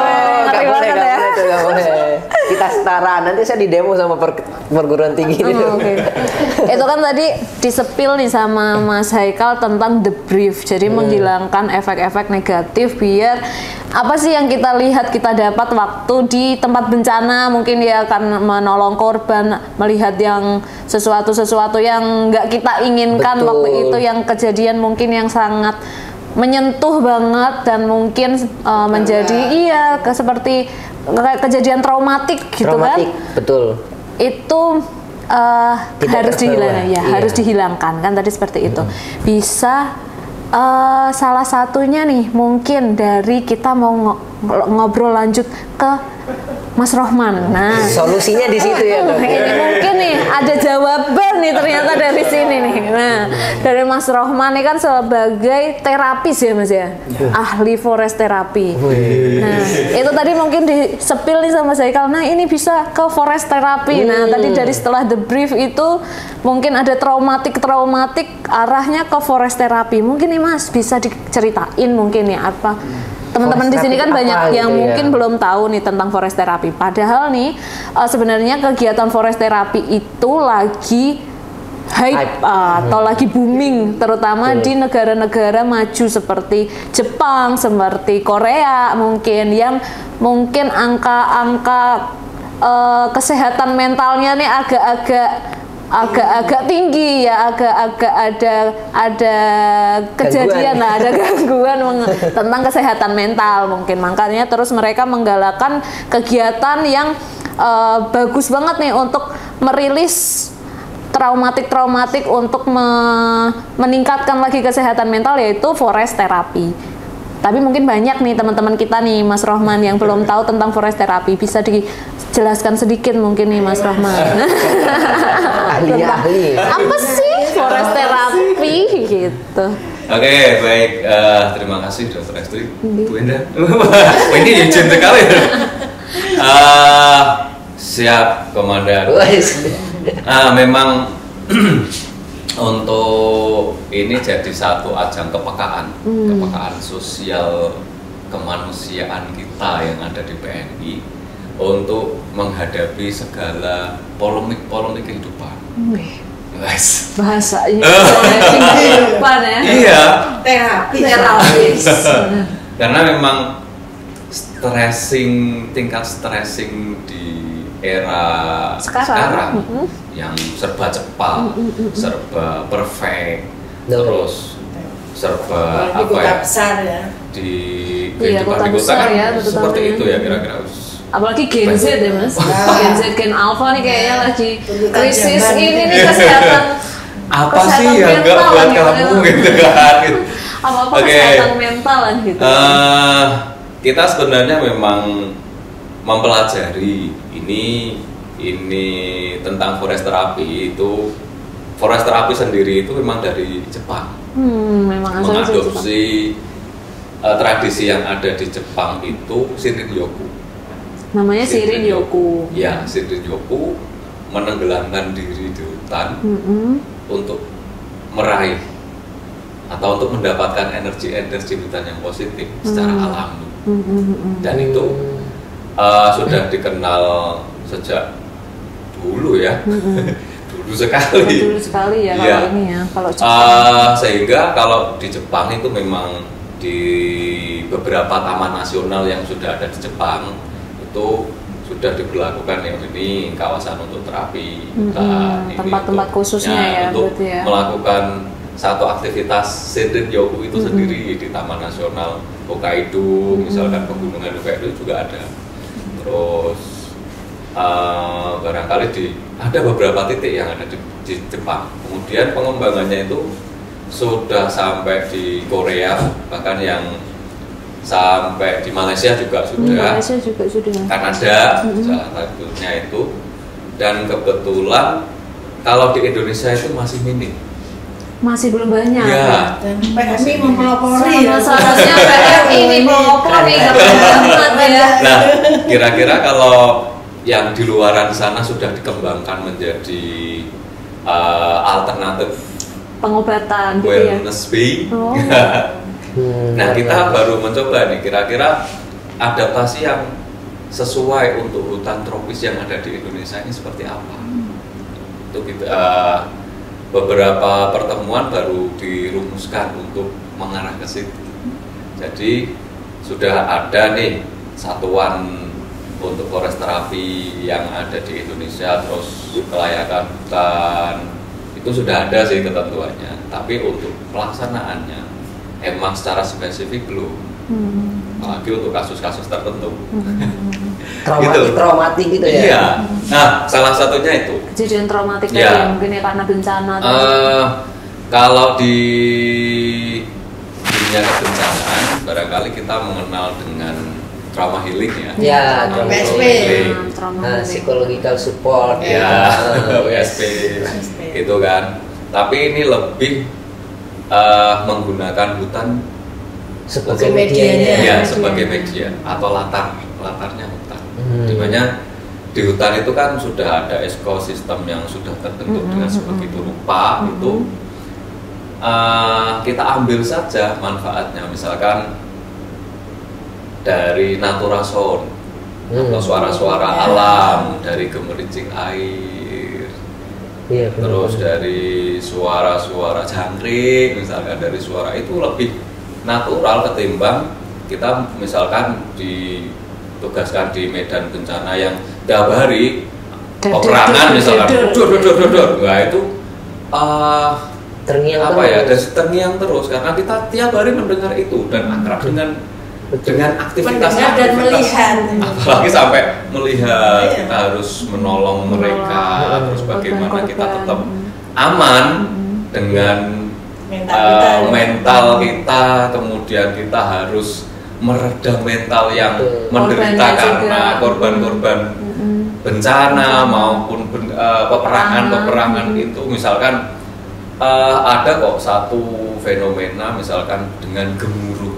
ngeri banget ya. Gak boleh. Kita setara. Nanti saya di demo sama perguruan tinggi ini. Okay. Itu kan tadi disepil nih sama Mas Haikal tentang debrief. Jadi menghilangkan efek-efek negatif biar apa sih yang kita lihat kita dapat waktu di tempat bencana, mungkin dia akan menolong korban, melihat yang sesuatu yang nggak kita inginkan. Betul. Waktu itu yang kejadian mungkin yang sangat menyentuh banget dan mungkin menjadi seperti kejadian traumatik gitu kan. Betul. Itu harus dihilangkan ya, harus dihilangkan kan tadi seperti itu. Bisa salah satunya nih mungkin dari kita mau ngobrol lanjut ke Mas Rohman. Nah, solusinya di situ ya dok. Ini mungkin nih ada jawaban nih ternyata dari sini nih. Nah, dari Mas Rohman ini kan sebagai terapis ya Mas ya, ahli forest terapi. Nah, itu tadi mungkin disepil nih sama Haikal. Nah, ini bisa ke forest terapi. Nah, tadi dari setelah the brief itu mungkin ada traumatik arahnya ke forest terapi. Mungkin nih Mas bisa diceritain mungkin ya apa? Teman-teman di sini kan banyak yang mungkin belum tahu nih tentang forest terapi. Padahal nih sebenarnya kegiatan forest terapi itu lagi hype atau lagi booming, terutama di negara-negara maju seperti Jepang, seperti Korea mungkin, yang mungkin angka-angka kesehatan mentalnya nih agak tinggi ya, agak ada kejadian lah, ada gangguan tentang kesehatan mental mungkin. Makanya terus mereka menggalakkan kegiatan yang bagus banget nih untuk merilis traumatik untuk meningkatkan lagi kesehatan mental, yaitu forest terapi. Tapi mungkin banyak nih teman-teman kita nih Mas Rohman yang belum tahu tentang forest terapi. Bisa dijelaskan sedikit mungkin nih Mas Rohman. Ahli. Apa sih forest terapi gitu? Oke, baik. Terima kasih Dr. Estri, Bu Enda. Ini izin sekali. Siap, Komandan. Memang untuk ini jadi satu ajang kepekaan sosial kemanusiaan kita yang ada di PNI untuk menghadapi segala polemik kehidupan. Bahasanya kehidupan ya. Iya. Terapi. Karena memang tingkat stressing di era sekarang yang serba cepat, serba perfect, terus serba Apalagi apa kota ya, besar ya. di Iya, kehidupan kota di kota besar kan ya, terutama seperti ya. itu ya kira-kira. Apalagi Gen Z ya mas, Gen Z, Gen Alpha nih kayaknya lagi Tuntutan krisis zaman. ini nih kesehatan. Apa sih kesehatan yang enggak mental buat gitu kamu ya. gitu kan? Apa-apa Oke. kesehatan mental lah gitu. Kita sebenarnya memang mempelajari ini tentang forest therapy itu. Forest therapy sendiri itu memang dari Jepang, Memang asalnya dari Jepang. mengadopsi tradisi yang ada di Jepang itu Shinrin-yoku. Namanya Shinrin-yoku. Ya, Shinrin-yoku menenggelamkan diri di hutan untuk meraih atau untuk mendapatkan energi hutan yang positif secara alami. Dan itu sudah dikenal sejak dulu ya. Dulu sekali ya Iya. kalau ini ya, kalau Jepang. Sehingga kalau di Jepang itu memang di beberapa taman nasional yang sudah ada di Jepang itu sudah diberlakukan yang ini kawasan untuk terapi hutan, ini tempat-tempat untuk- khususnya ya, untuk berarti ya. melakukan satu aktivitas Shinrin-yoku itu sendiri di Taman Nasional Hokkaido, misalkan pegunungan Hokkaido juga ada. Terus barangkali ada beberapa titik yang ada di Jepang. Kemudian pengembangannya itu sudah sampai di Korea, bahkan yang sampai di Malaysia juga sudah. Malaysia juga sudah. Kanada salah satunya itu. Dan kebetulan kalau di Indonesia itu masih minim. Masih belum banyak. Ya. Dan PMI mempelopori ya. Seharusnya PMI ini pelopori nggak banget ya. Nah, kira-kira kalau yang di luaran sana sudah dikembangkan menjadi alternatif Pengobatan gitu ya. wellness bay. Oh. Nah, kita baru mencoba nih kira-kira adaptasi yang sesuai untuk hutan tropis yang ada di Indonesia ini seperti apa. Itu kita beberapa pertemuan baru dirumuskan untuk mengarah ke situ. Jadi sudah ada nih satuan untuk forest terapi yang ada di Indonesia, terus kelayakan hutan itu sudah ada sih ketentuannya, tapi untuk pelaksanaannya emang secara spesifik belum, apalagi untuk kasus-kasus tertentu. Traumatik gitu ya. Iya. Nah, salah satunya itu. Kejadian traumatik Ya. tadi mungkin ya karena bencana. Kalau di dunia kebencanaan, barangkali kita mengenal dengan trauma healing ya. Ya, trauma PSP. healing. Trauma Psychological support. Ya, Yes. WSP itu kan. Tapi ini lebih menggunakan hutan Sebagai medianya. medianya. ya sebagai media atau latarnya hutan. Dimana di hutan itu kan sudah ada ekosistem yang sudah terbentuk dengan sebegitu rupa. Itu kita ambil saja manfaatnya, misalkan dari natural sound atau suara-suara alam, dari gemericik air, Iya, terus dari suara-suara jangkrik, misalkan dari suara itu lebih natural ketimbang kita misalkan ditugaskan di medan bencana yang tiap hari peperangan misalkan dor, nah itu terngiang apa ya, dan terus. terngiang terus karena kita tiap hari mendengar itu dan akrab dengan aktivitas Mendengar dan melihat. apalagi sampai melihat, Iya. kita harus menolong mereka, terus bagaimana kita korban-korban. tetap aman dengan mental kita, kemudian kita harus meredam mental yang menderita Korbannya karena juga. korban-korban bencana maupun peperangan itu. Misalkan ada kok satu fenomena misalkan dengan gemuruh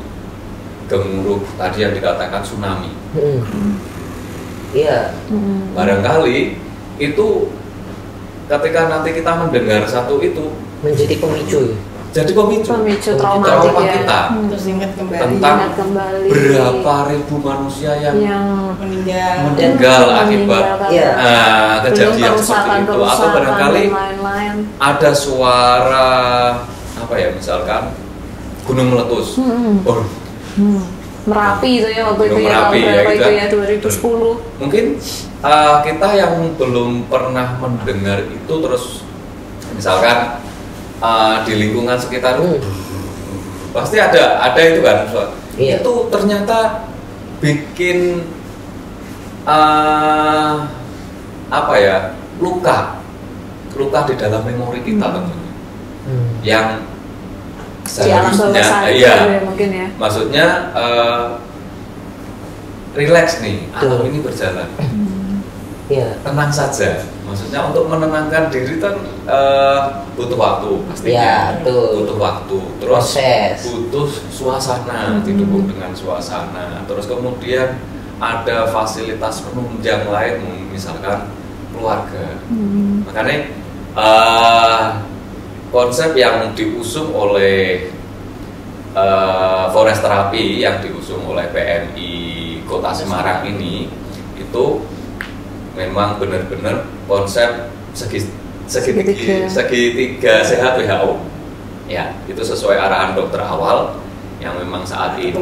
tadi yang dikatakan tsunami. Iya. Barangkali itu ketika nanti kita mendengar satu itu Menjadi pemicu. jadi pemicu traumatik ya. kita Terus ingat kembali tentang Ingat kembali berapa ribu manusia yang meninggal. meninggal akibat Iya. kejadian seperti itu, atau barangkali lain-lain. ada suara apa ya, misalkan gunung meletus. Oh, Merapi itu ya waktu itu Gunung ya, tahun Merapi, ya, berapa gitu itu kan. ya, 2010. Mungkin kita yang belum pernah mendengar itu, terus misalkan di lingkungan sekitar pasti ada itu kan. Iya. Itu ternyata bikin apa ya, luka di dalam memori kita tentunya. Yang Di alam bawah seharusnya sadar iya, ya mungkin ya. maksudnya relax nih, alam ini berjalan, Iya. tenang saja. Maksudnya untuk menenangkan diri kan butuh waktu pastinya, Iya, betul. butuh waktu, terus Proses. butuh suasana, didukung dengan suasana, terus kemudian ada fasilitas penunjang lain, misalkan keluarga. Makanya konsep yang diusung oleh forest therapy yang diusung oleh PMI Kota Semarang ini itu memang benar-benar konsep segitiga sehat WHO. Ya, itu sesuai arahan dokter awal yang memang saat ini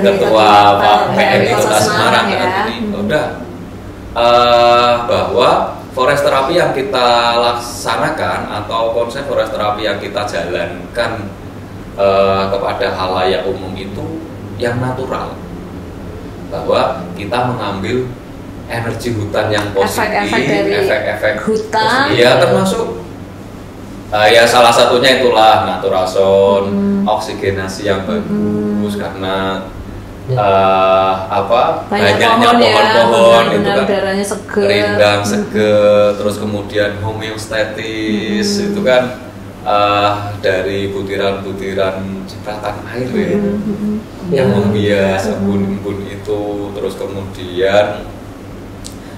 Ketua PMI Kota Semarang ya. ini udah bahwa forest terapi yang kita laksanakan atau konsep forest terapi yang kita jalankan kepada halayak umum itu yang natural, bahwa kita mengambil energi hutan yang positif, Efek-efek dari efek-efek hutan. ya termasuk ya salah satunya itulah natural zone, oksigenasi yang bagus karena banyaknya pohon-pohon itu kan, udaranya seger, rindang seger, terus kemudian homeostatis itu kan dari butiran-butiran cipratan air ya, yang membias embun-embun itu, terus kemudian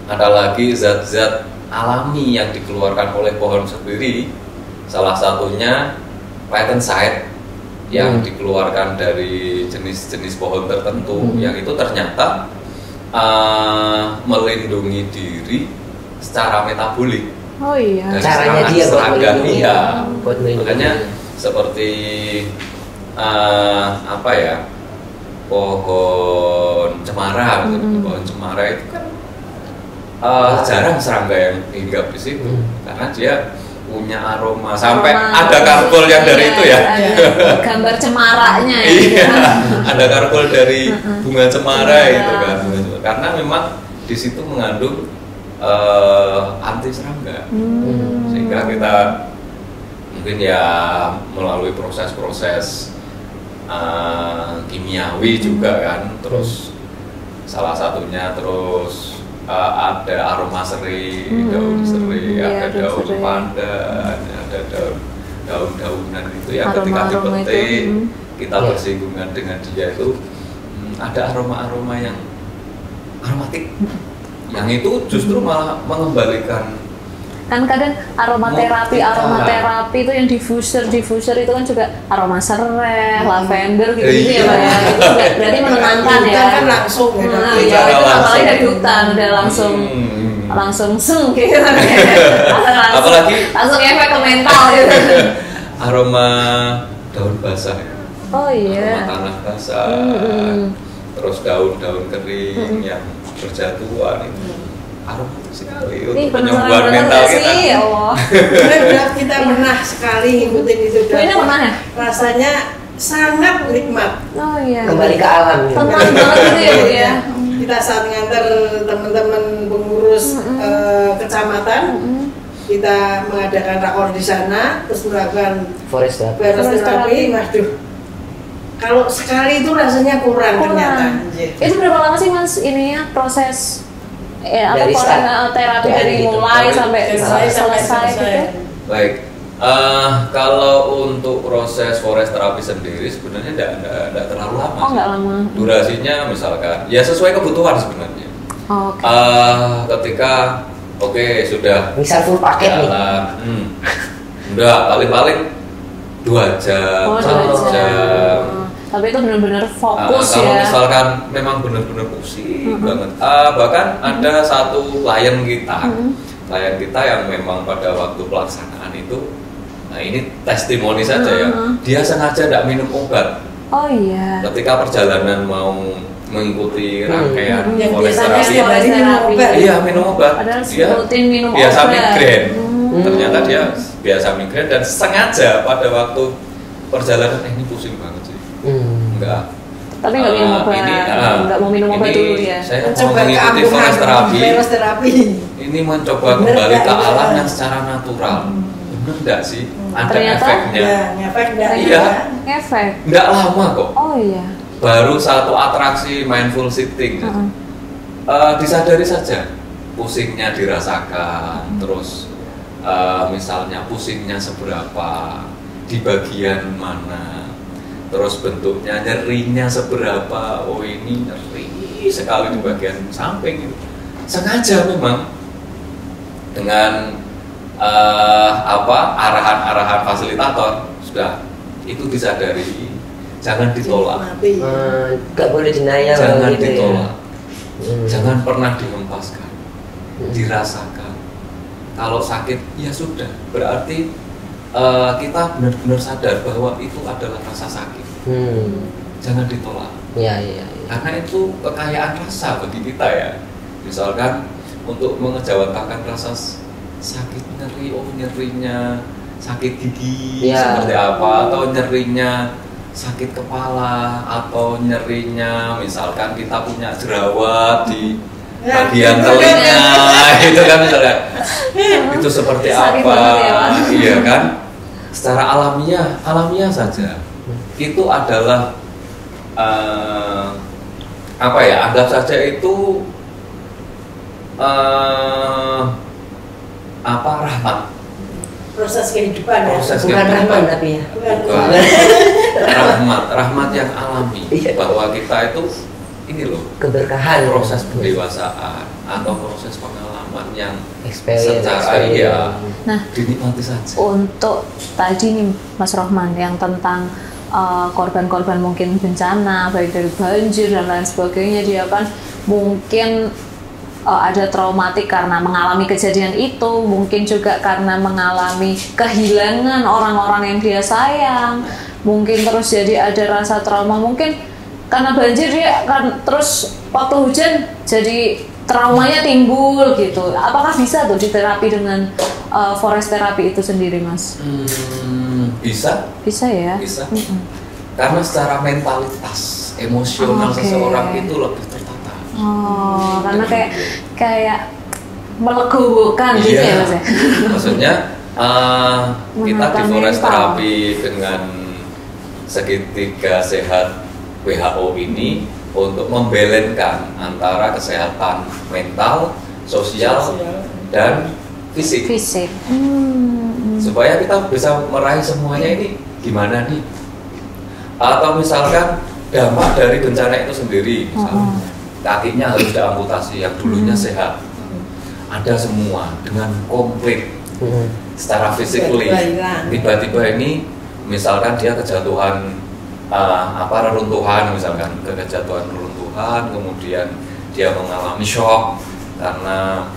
ada lagi zat-zat alami yang dikeluarkan oleh pohon sendiri, salah satunya phytoncide yang dikeluarkan dari jenis-jenis pohon tertentu, yang itu ternyata melindungi diri secara metabolik. Oh iya. Dari Caranya dia buat serangga, melindungi. iya. Buat melindungi. Makanya seperti apa ya, pohon cemara, pohon cemara itu kan jarang serangga yang hinggap di situ karena dia punya aroma, sampai ada karpol yang dari itu ya. Ada gambar cemaranya ya. Iya, ada karpol dari bunga cemara itu kan, karena memang di situ mengandung anti serangga, sehingga kita mungkin ya melalui proses-proses kimiawi juga kan, terus salah satunya terus ada aroma seri, daun seri, iya, ada daun seri. pandan, ada daun-daunan itu yang ketika Aroma-aroma dipetik itu, kita bersinggungan dengan dia itu ada aroma-aroma yang aromatik, yang itu justru malah mengembalikan. Kan kadang aromaterapi itu yang diffuser itu kan juga aroma serai, lavender gitu ya Pak ya. Itu juga berarti menenangkan ya. Hutan kan langsung ya. Nah, tapi iya, Secara itu langsung. apalagi dari hutan udah langsung gitu. Apalagi- langsung efek ke mental gitu. Aroma daun basah, Oh iya. aroma tanah basah, terus daun-daun kering yang berjatuhan itu aromatik sekali Ih, untuk penasaran penyembuhan banget mental nggak kita. sih? Ya Allah. Udah kita pernah sekali ngikutin itu. Oh, ini pernah ya? Rasanya sangat nikmat. Oh iya. Kembali ke alam gitu. Tenang banget gitu ya Bu ya. Kita saat nganter teman-teman pengurus kecamatan, kita mengadakan rakor di sana, terus melakukan Forest therapy. forest terapi. Waduh, kalau sekali itu rasanya kurang ternyata. Anjir. Itu berapa lama sih Mas ininya proses Dari start. terapi Dari dari gitu. mulai sampai selesai gitu? Baik, kalau untuk proses forest terapi sendiri sebenarnya tidak terlalu lama. Oh, sih. nggak lama. Durasinya misalkan ya sesuai kebutuhan sebenarnya. Oh, oke. Ketika sudah Misal full paket nih. jalan, udah paling 2 jam, Oh, 1 2 jam. Tapi itu benar-benar fokus Kalau ya. misalkan memang benar-benar pusing banget, bahkan ada satu klien kita yang memang pada waktu pelaksanaan itu, nah ini testimoni saja ya, dia sengaja tidak minum obat Oh iya. Ketika perjalanan mau mengikuti rangkaian Yang forest biasanya therapy, setiap hari minum obat. iya minum obat. Padahal Dia rutin minum biasa obat. migrain. Ternyata dia biasa migrain dan sengaja pada waktu perjalanan ini pusing banget sih. Enggak. Tapi nggak minum obat. Nggak mau minum obat ini dulu ya. Saya mau Mencoba mengikuti keampuhan, forest terapi. forest terapi. Ini mencoba Bener kembali nggak ke ini? alam yang secara natural. Bener enggak sih? Ada Ternyata efeknya. Ya, ngefek enggak? Iya. Efek. Enggak lama kok. Oh iya. Baru satu atraksi mindful sitting. Disadari saja. Pusingnya dirasakan. Terus misalnya pusingnya seberapa, di bagian mana, terus bentuknya nyerinya seberapa. Oh ini nyeri sekali di bagian samping gitu. Sengaja memang dengan arahan-arahan fasilitator sudah itu disadari, jangan ditolak, Mati. Nggak boleh denial jangan gitu ya. ditolak, jangan pernah dihempaskan, dirasakan. Kalau sakit ya sudah, berarti kita benar-benar sadar bahwa itu adalah rasa sakit. Jangan ditolak. Iya. Karena itu kekayaan rasa bagi kita ya. Misalkan untuk mengejawantahkan rasa sakit nyeri, oh nyerinya sakit gigi seperti apa, atau nyerinya sakit kepala, atau nyerinya misalkan kita punya jerawat di bagian telinga, itu kan misalnya itu seperti Sakit apa, banget ya, Pak. iya kan? Secara alamiah saja. Itu adalah apa ya? Anggap saja itu rahmat. Proses kehidupan ya. Proses Bukan kehidupan. rahmat tapi ya. Bukan. rahmat yang alami, bahwa kita itu ini loh Keberkahan. proses pendewasaan atau proses pengalaman yang Experience. secara Nah, dinikmati saja. untuk tadi nih Mas Rohman yang tentang korban-korban mungkin bencana baik dari banjir dan lain sebagainya, dia kan mungkin ada traumatik karena mengalami kejadian itu, mungkin juga karena mengalami kehilangan orang-orang yang dia sayang, mungkin terus jadi ada rasa trauma, mungkin karena banjir dia kan terus waktu hujan jadi traumanya timbul gitu. Apakah bisa tuh diterapi dengan forest terapi itu sendiri, Mas? Bisa. Bisa ya? Bisa. Karena secara mentalitas, emosional seseorang itu lebih tertata. Oh, karena kayak melegowokan gitu ya, Mas ya? Maksudnya kita di Menata forest mental. terapi dengan segitiga sehat WHO ini untuk membelenkan antara kesehatan mental, sosial, dan fisik. Fisik. Supaya kita bisa meraih semuanya ini gimana nih? Atau misalkan dampak dari bencana itu sendiri, misalnya kakinya harus diamputasi yang dulunya sehat, ada semua dengan komplit secara physically. Tiba-tiba ini misalkan dia kejatuhan reruntuhan, misalkan kejatuhan reruntuhan, kemudian dia mengalami shock karena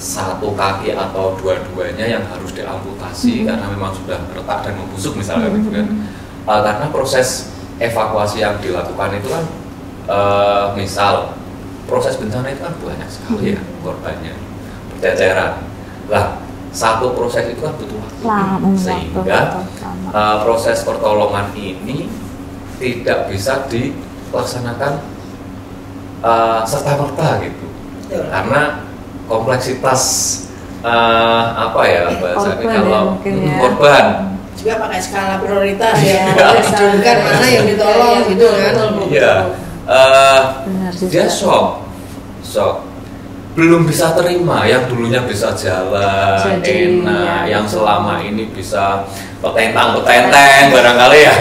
satu kaki atau dua-duanya yang harus diamputasi karena memang sudah retak dan membusuk misalnya gitu kan. Karena proses evakuasi yang dilakukan itu kan misal proses bencana itu kan banyak sekali ya korbannya, berceceran. Lah satu proses itu kan butuh waktu, sehingga proses pertolongan ini tidak bisa dilaksanakan serta-merta gitu, karena kompleksitas bahasanya kalau korban Juga pakai skala prioritas ya. Iya. Didulukan mana yang ditolong gitu kan. iya dia shock, belum bisa terima yang dulunya bisa jalan Jadi, enak, ya, yang betul. selama ini bisa petentang-petenteng barangkali ya,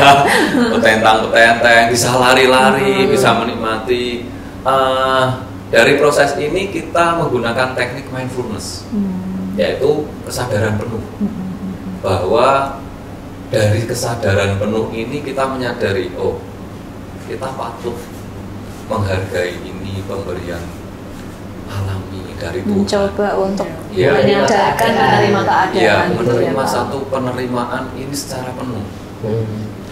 petentang-petenteng, bisa lari-lari, bisa menikmati. Dari proses ini kita menggunakan teknik mindfulness, yaitu kesadaran penuh, bahwa dari kesadaran penuh ini kita menyadari, oh kita patut menghargai ini pemberian alami dari Tuhan. Mencoba untuk Ya, menyadarkan menerima keadaan Ya, gitu menerima Pak. satu penerimaan ini secara penuh.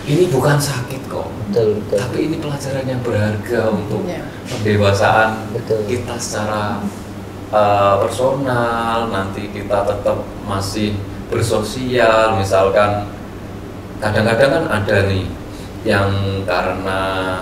ini bukan sakit kok, Betul. tapi ini pelajaran yang berharga untuk pendewasaan kita secara personal. Nanti kita tetap masih bersosial, misalkan kadang-kadang kan ada nih yang karena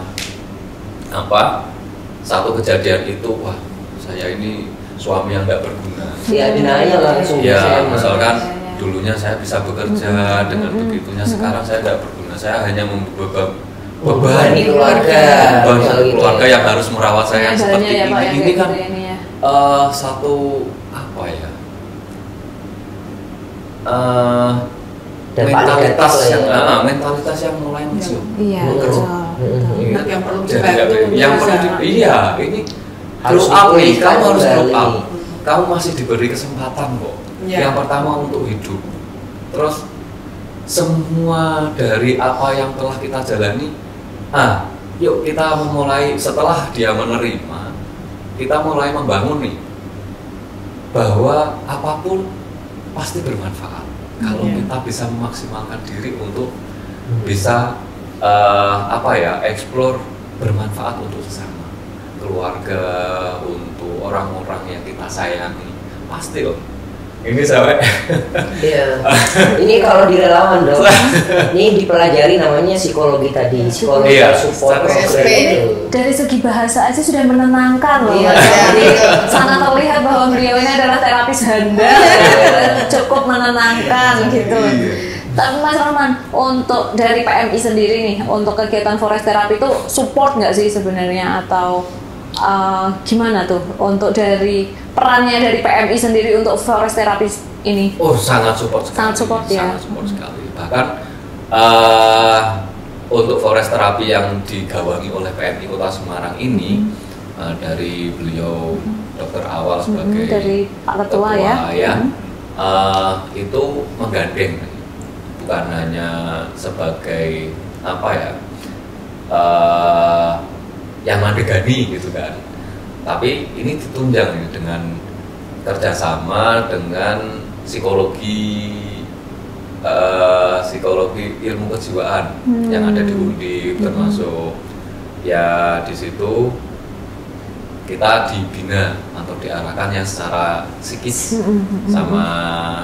satu kejadian itu, wah saya ini suami yang nggak berguna. Ya dinanya langsung. Ya misalkan dulunya saya bisa bekerja, dengan begitunya sekarang saya nggak berguna, saya hanya membebani keluarga yang harus merawat saya seperti ini. Ini kan satu mentalitas yang mulai muncul. Iya, betul. Yang perlu dibantu. Ini harus up, kamu harus up. Kamu masih diberi kesempatan kok. Yang pertama untuk hidup. Terus semua dari apa yang telah kita jalani, yuk kita memulai setelah dia menerima, kita mulai membangun nih bahwa apapun pasti bermanfaat. Kalau kita bisa memaksimalkan diri untuk bisa explore bermanfaat untuk sesama, keluarga, untuk orang-orang yang kita sayangi, pasti loh. Ini sampai. Iya. Ini kalau di relawan dong. Ini dipelajari namanya psikologi tadi, psikologi support. Dari segi bahasa aja sudah menenangkan loh. Iya. Jadi sangat terlihat bahwa beliau ini adalah terapis handal, cukup menenangkan gitu. Tapi Mas Roman, untuk dari PMI sendiri nih, untuk kegiatan forest therapy itu support nggak sih sebenarnya, atau gimana tuh untuk dari perannya dari PMI sendiri untuk forest therapy ini? Oh, sangat support sekali. Sangat support ya. Sangat support sekali. Bahkan untuk forest therapy yang digawangi oleh PMI Kota Semarang ini dari beliau Dr. Awal sebagai dari Pak Ketua ya. itu menggandeng, bukan hanya sebagai yang mandegani gitu kan, tapi ini ditunjang dengan kerjasama dengan psikologi ilmu kejiwaan yang ada di Undip, termasuk ya di situ kita dibina atau diarahkan yang secara psikis sama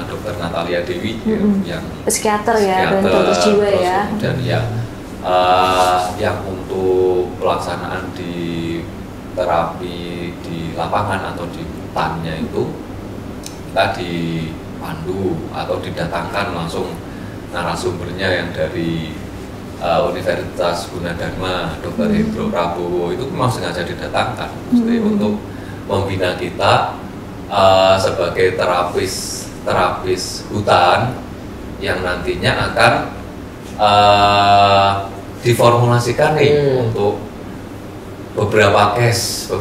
Dr. Natalia Dewi yang psikiater ya, dan dokter jiwa ya, dan yang untuk pelaksanaan di terapi di lapangan atau di hutannya itu kita dipandu atau didatangkan langsung narasumbernya yang dari Universitas Gunadarma, Dr. Hendro Prabowo, itu memang sengaja didatangkan untuk membina kita sebagai terapis hutan yang nantinya akan diformulasikan nih untuk beberapa case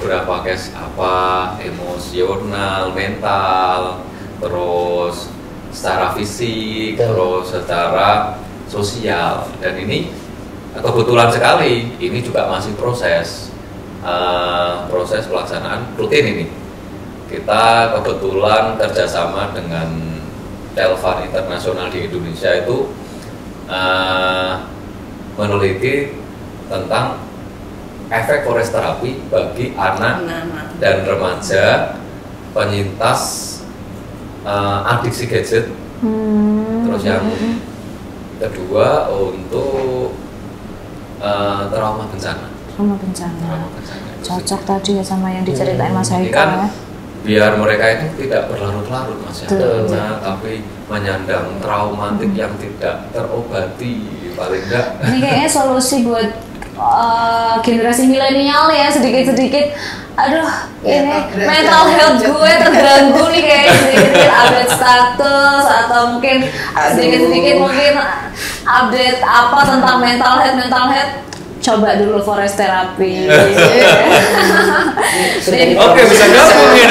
emosional, mental, terus secara fisik, terus secara sosial. Dan ini kebetulan sekali ini juga masih proses pelaksanaan rutin ini. Kita kebetulan kerjasama dengan Telvan Internasional di Indonesia itu meneliti tentang efek forest terapi bagi anak dan remaja penyintas adiksi gadget. Terus yang kedua untuk trauma bencana. Cocok tadi ya sama yang diceritain Mas Haikal kan, ya. Biar mereka itu tidak berlarut-larut Mas ya, tapi menyandang traumatik yang tidak terobati paling enggak. Ini kayaknya solusi buat generasi milenial ya, sedikit-sedikit. Aduh, ini mental health gue terganggu nih, kayak sedikit update status atau mungkin sedikit-sedikit mungkin update apa tentang mental health. Coba dulu forest therapy. Oke, bisa gabung ya.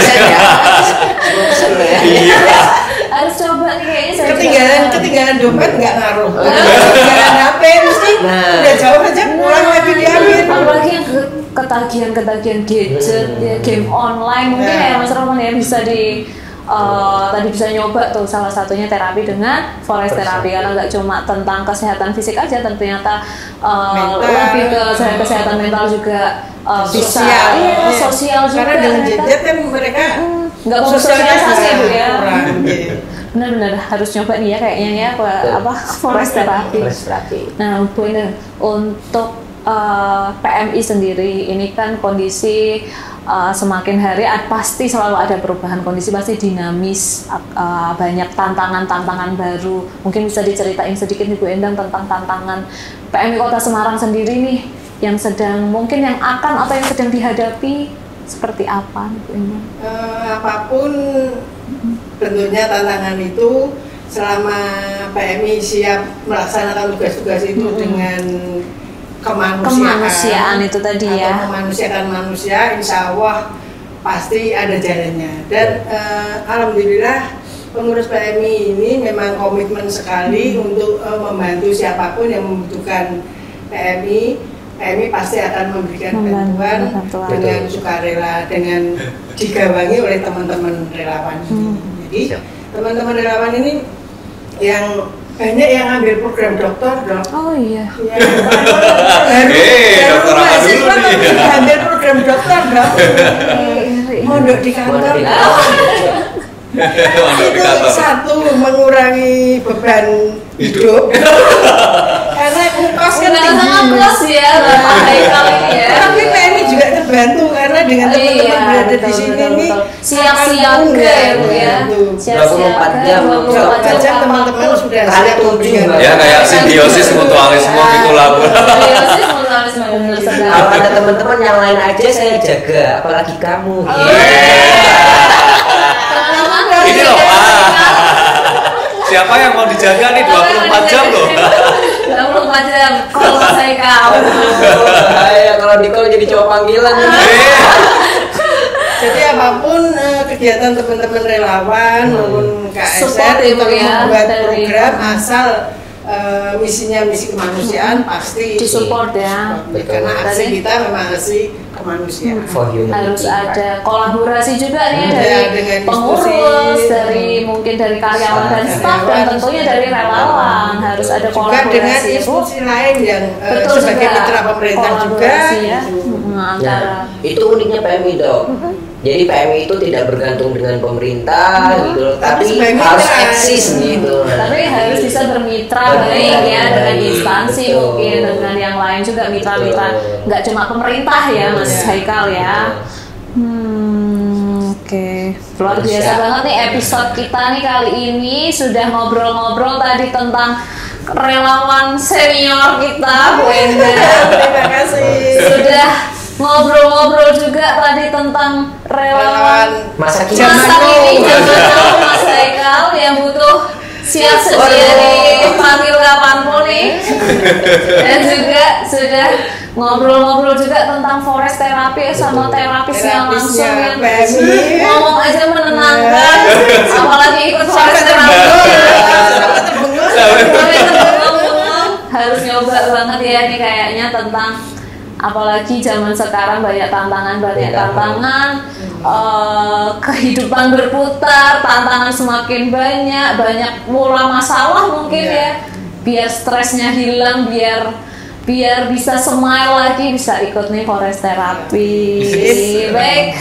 Harus coba nih kayaknya. Ketinggalan dompet nggak ngaruh. Ketinggalan HP mesti udah jauh aja pulang lagi diambil. Apalagi yang ketagihan gadget ya, game online mungkin ya Mas Roman ya bisa di tadi bisa nyoba tuh salah satunya terapi dengan forest terapi karena nggak cuma tentang kesehatan fisik aja, ternyata lebih ke kesehatan mental juga bisa sosial juga. Karena dengan gadget kan mereka nggak mau sosialisasi Bu ya. Benar-benar harus nyoba nih ya kayaknya ya forest terapi. Nah Bu Indah, untuk PMI sendiri ini kan kondisi semakin hari pasti selalu ada perubahan kondisi, pasti dinamis, banyak tantangan baru. Mungkin bisa diceritain sedikit nih Bu Endang tentang tantangan PMI Kota Semarang sendiri nih yang akan atau yang sedang dihadapi seperti apa Bu Endang? Apapun bentuknya tantangan itu, selama PMI siap melaksanakan tugas-tugas itu dengan kemanusiaan itu tadi ya, kemanusiaan manusia, insya Allah pasti ada jalannya. Dan alhamdulillah pengurus PMI ini memang komitmen sekali untuk membantu siapapun yang membutuhkan PMI. PMI pasti akan memberikan bantuan dengan sukarela, dengan digawangi oleh teman-teman relawan ini. Jadi teman-teman relawan ini yang banyak yang ambil program dokter, Dok. Oh iya. Ya, baru mahasiswa tapi ambil program dokter, Dok. Mondok di kantor. Itu satu, mengurangi beban hidup. Karena kos kan tinggi. Kos ya, Bapak Haikal ini ya. Tapi PMI juga terbantu karena dengan teman-teman berada di sini nih siap-siaga ya Bu ya. 24 jam teman-teman sudah siap memberikan. Ya kayak simbiosis mutualisme gitulah Bu. Simbiosis mutualisme benar sekali. Kalau ada teman-teman yang lain aja saya jaga, apalagi kamu. Ini loh, siapa yang mau dijaga nih 24 jam loh. 24 jam, kalau saya kau. Ya kalau di call jadi cowok panggilan. Jadi apapun kegiatan teman-teman relawan maupun KSR untuk membuat program asal misinya misi kemanusiaan pasti disupport ya. Karena aksi kita memang aksi kemanusiaan. Harus ada kolaborasi juga nih dari pengurus, dari mungkin dari karyawan dan staf dan tentunya dari relawan. Harus ada kolaborasi juga dengan institusi lain yang sebagai mitra pemerintah juga. Nah, itu uniknya PMI, Dok. Jadi PMI itu tidak bergantung dengan pemerintah gitu, tapi harus eksis gitu. Tapi harus bisa bermitra baik ya dengan instansi mungkin dengan yang lain juga mitra-mitra, nggak cuma pemerintah ya Mas Haikal ya. Oke. Luar biasa banget nih episode kita nih kali ini, sudah ngobrol-ngobrol tadi tentang relawan senior kita Bu Endang. Terima kasih. Sudah ngobrol-ngobrol juga tadi tentang relawan masa kini zaman Mas Haikal yang butuh siap sedia dipanggil kapanpun nih. Dan juga sudah ngobrol-ngobrol juga tentang forest terapi sama terapisnya langsung yang ngomong aja menenangkan, apalagi ikut forest terapi harus nyoba banget ya nih kayaknya tentang. Apalagi zaman sekarang banyak tantangan, kehidupan berputar, tantangan semakin banyak mula masalah mungkin ya. Biar stresnya hilang, biar bisa smile lagi, bisa ikut nih forest terapi. Baik,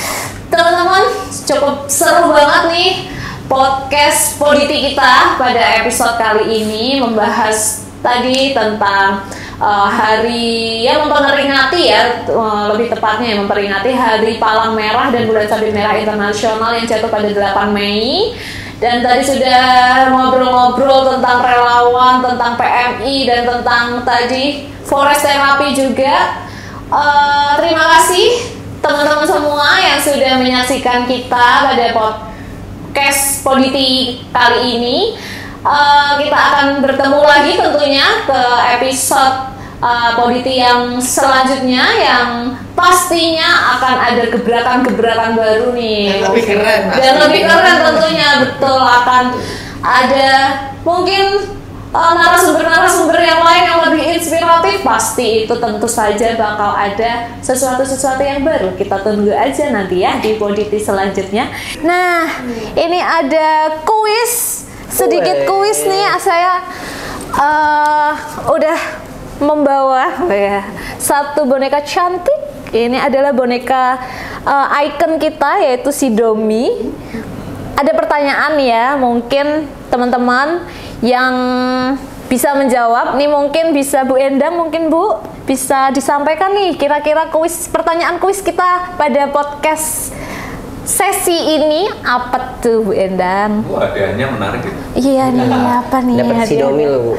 teman-teman, cukup seru banget nih podcast Poditi kita pada episode kali ini membahas tadi tentang hari yang memperingati ya, lebih tepatnya memperingati Hari Palang Merah dan Bulan Sabit Merah Internasional yang jatuh pada 8 Mei. Dan tadi sudah ngobrol-ngobrol tentang relawan, tentang PMI dan tentang tadi forest terapi juga. Terima kasih teman-teman semua yang sudah menyaksikan kita pada podcast Poditi kali ini. Kita akan bertemu lagi tentunya ke episode Poditi yang selanjutnya yang pastinya akan ada gebrakan-gebrakan baru nih dan lebih keren tentunya. Betul, akan ada mungkin narasumber-narasumber yang lain yang lebih inspiratif, pasti itu tentu saja bakal ada sesuatu yang baru. Kita tunggu aja nanti ya di Poditi selanjutnya. Nah, ini ada kuis, sedikit kuis nih. Saya udah membawa ya satu boneka cantik. Ini adalah boneka icon kita, yaitu si Domi. Ada pertanyaan ya, mungkin teman-teman yang bisa menjawab nih, mungkin bisa Bu Endang, mungkin Bu bisa disampaikan nih kira-kira pertanyaan kuis kita pada podcast sesi ini apa tuh Bu Endang? Hadiahnya menarik gitu. Iya nih, apa nih? Dapat si Domi loh Bu.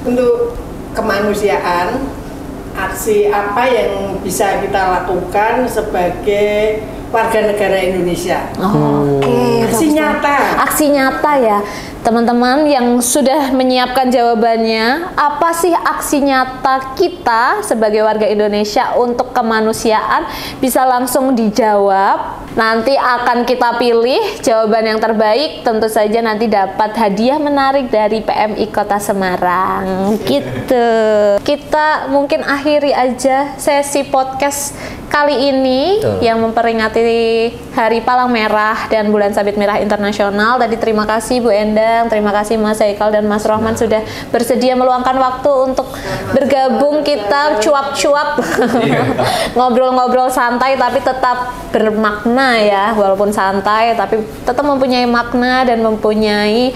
Untuk kemanusiaan, aksi apa yang bisa kita lakukan sebagai warga negara Indonesia? Oke, aksi nyata. Aksi nyata ya, teman-teman yang sudah menyiapkan jawabannya. Apa sih aksi nyata kita sebagai warga Indonesia untuk kemanusiaan? Bisa langsung dijawab. Nanti akan kita pilih jawaban yang terbaik. Tentu saja nanti dapat hadiah menarik dari PMI Kota Semarang. Gitu. Kita mungkin akhiri aja sesi podcast kali ini yang memperingati Hari Palang Merah dan Bulan Sabit Merah Internasional. Tadi terima kasih Bu Endang, terima kasih Mas Haikal dan Mas Rohman sudah bersedia meluangkan waktu untuk bergabung, kita cuap-cuap ngobrol-ngobrol santai tapi tetap bermakna ya, walaupun santai tapi tetap mempunyai makna dan mempunyai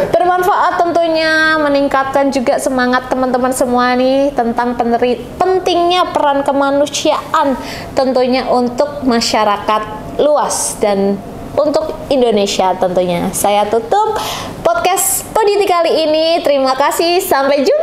bermanfaat tentunya, meningkatkan juga semangat teman-teman semua nih tentang pentingnya peran kemanusiaan tentunya untuk masyarakat luas dan untuk Indonesia tentunya. Saya tutup podcast Poditi kali ini. Terima kasih, sampai jumpa.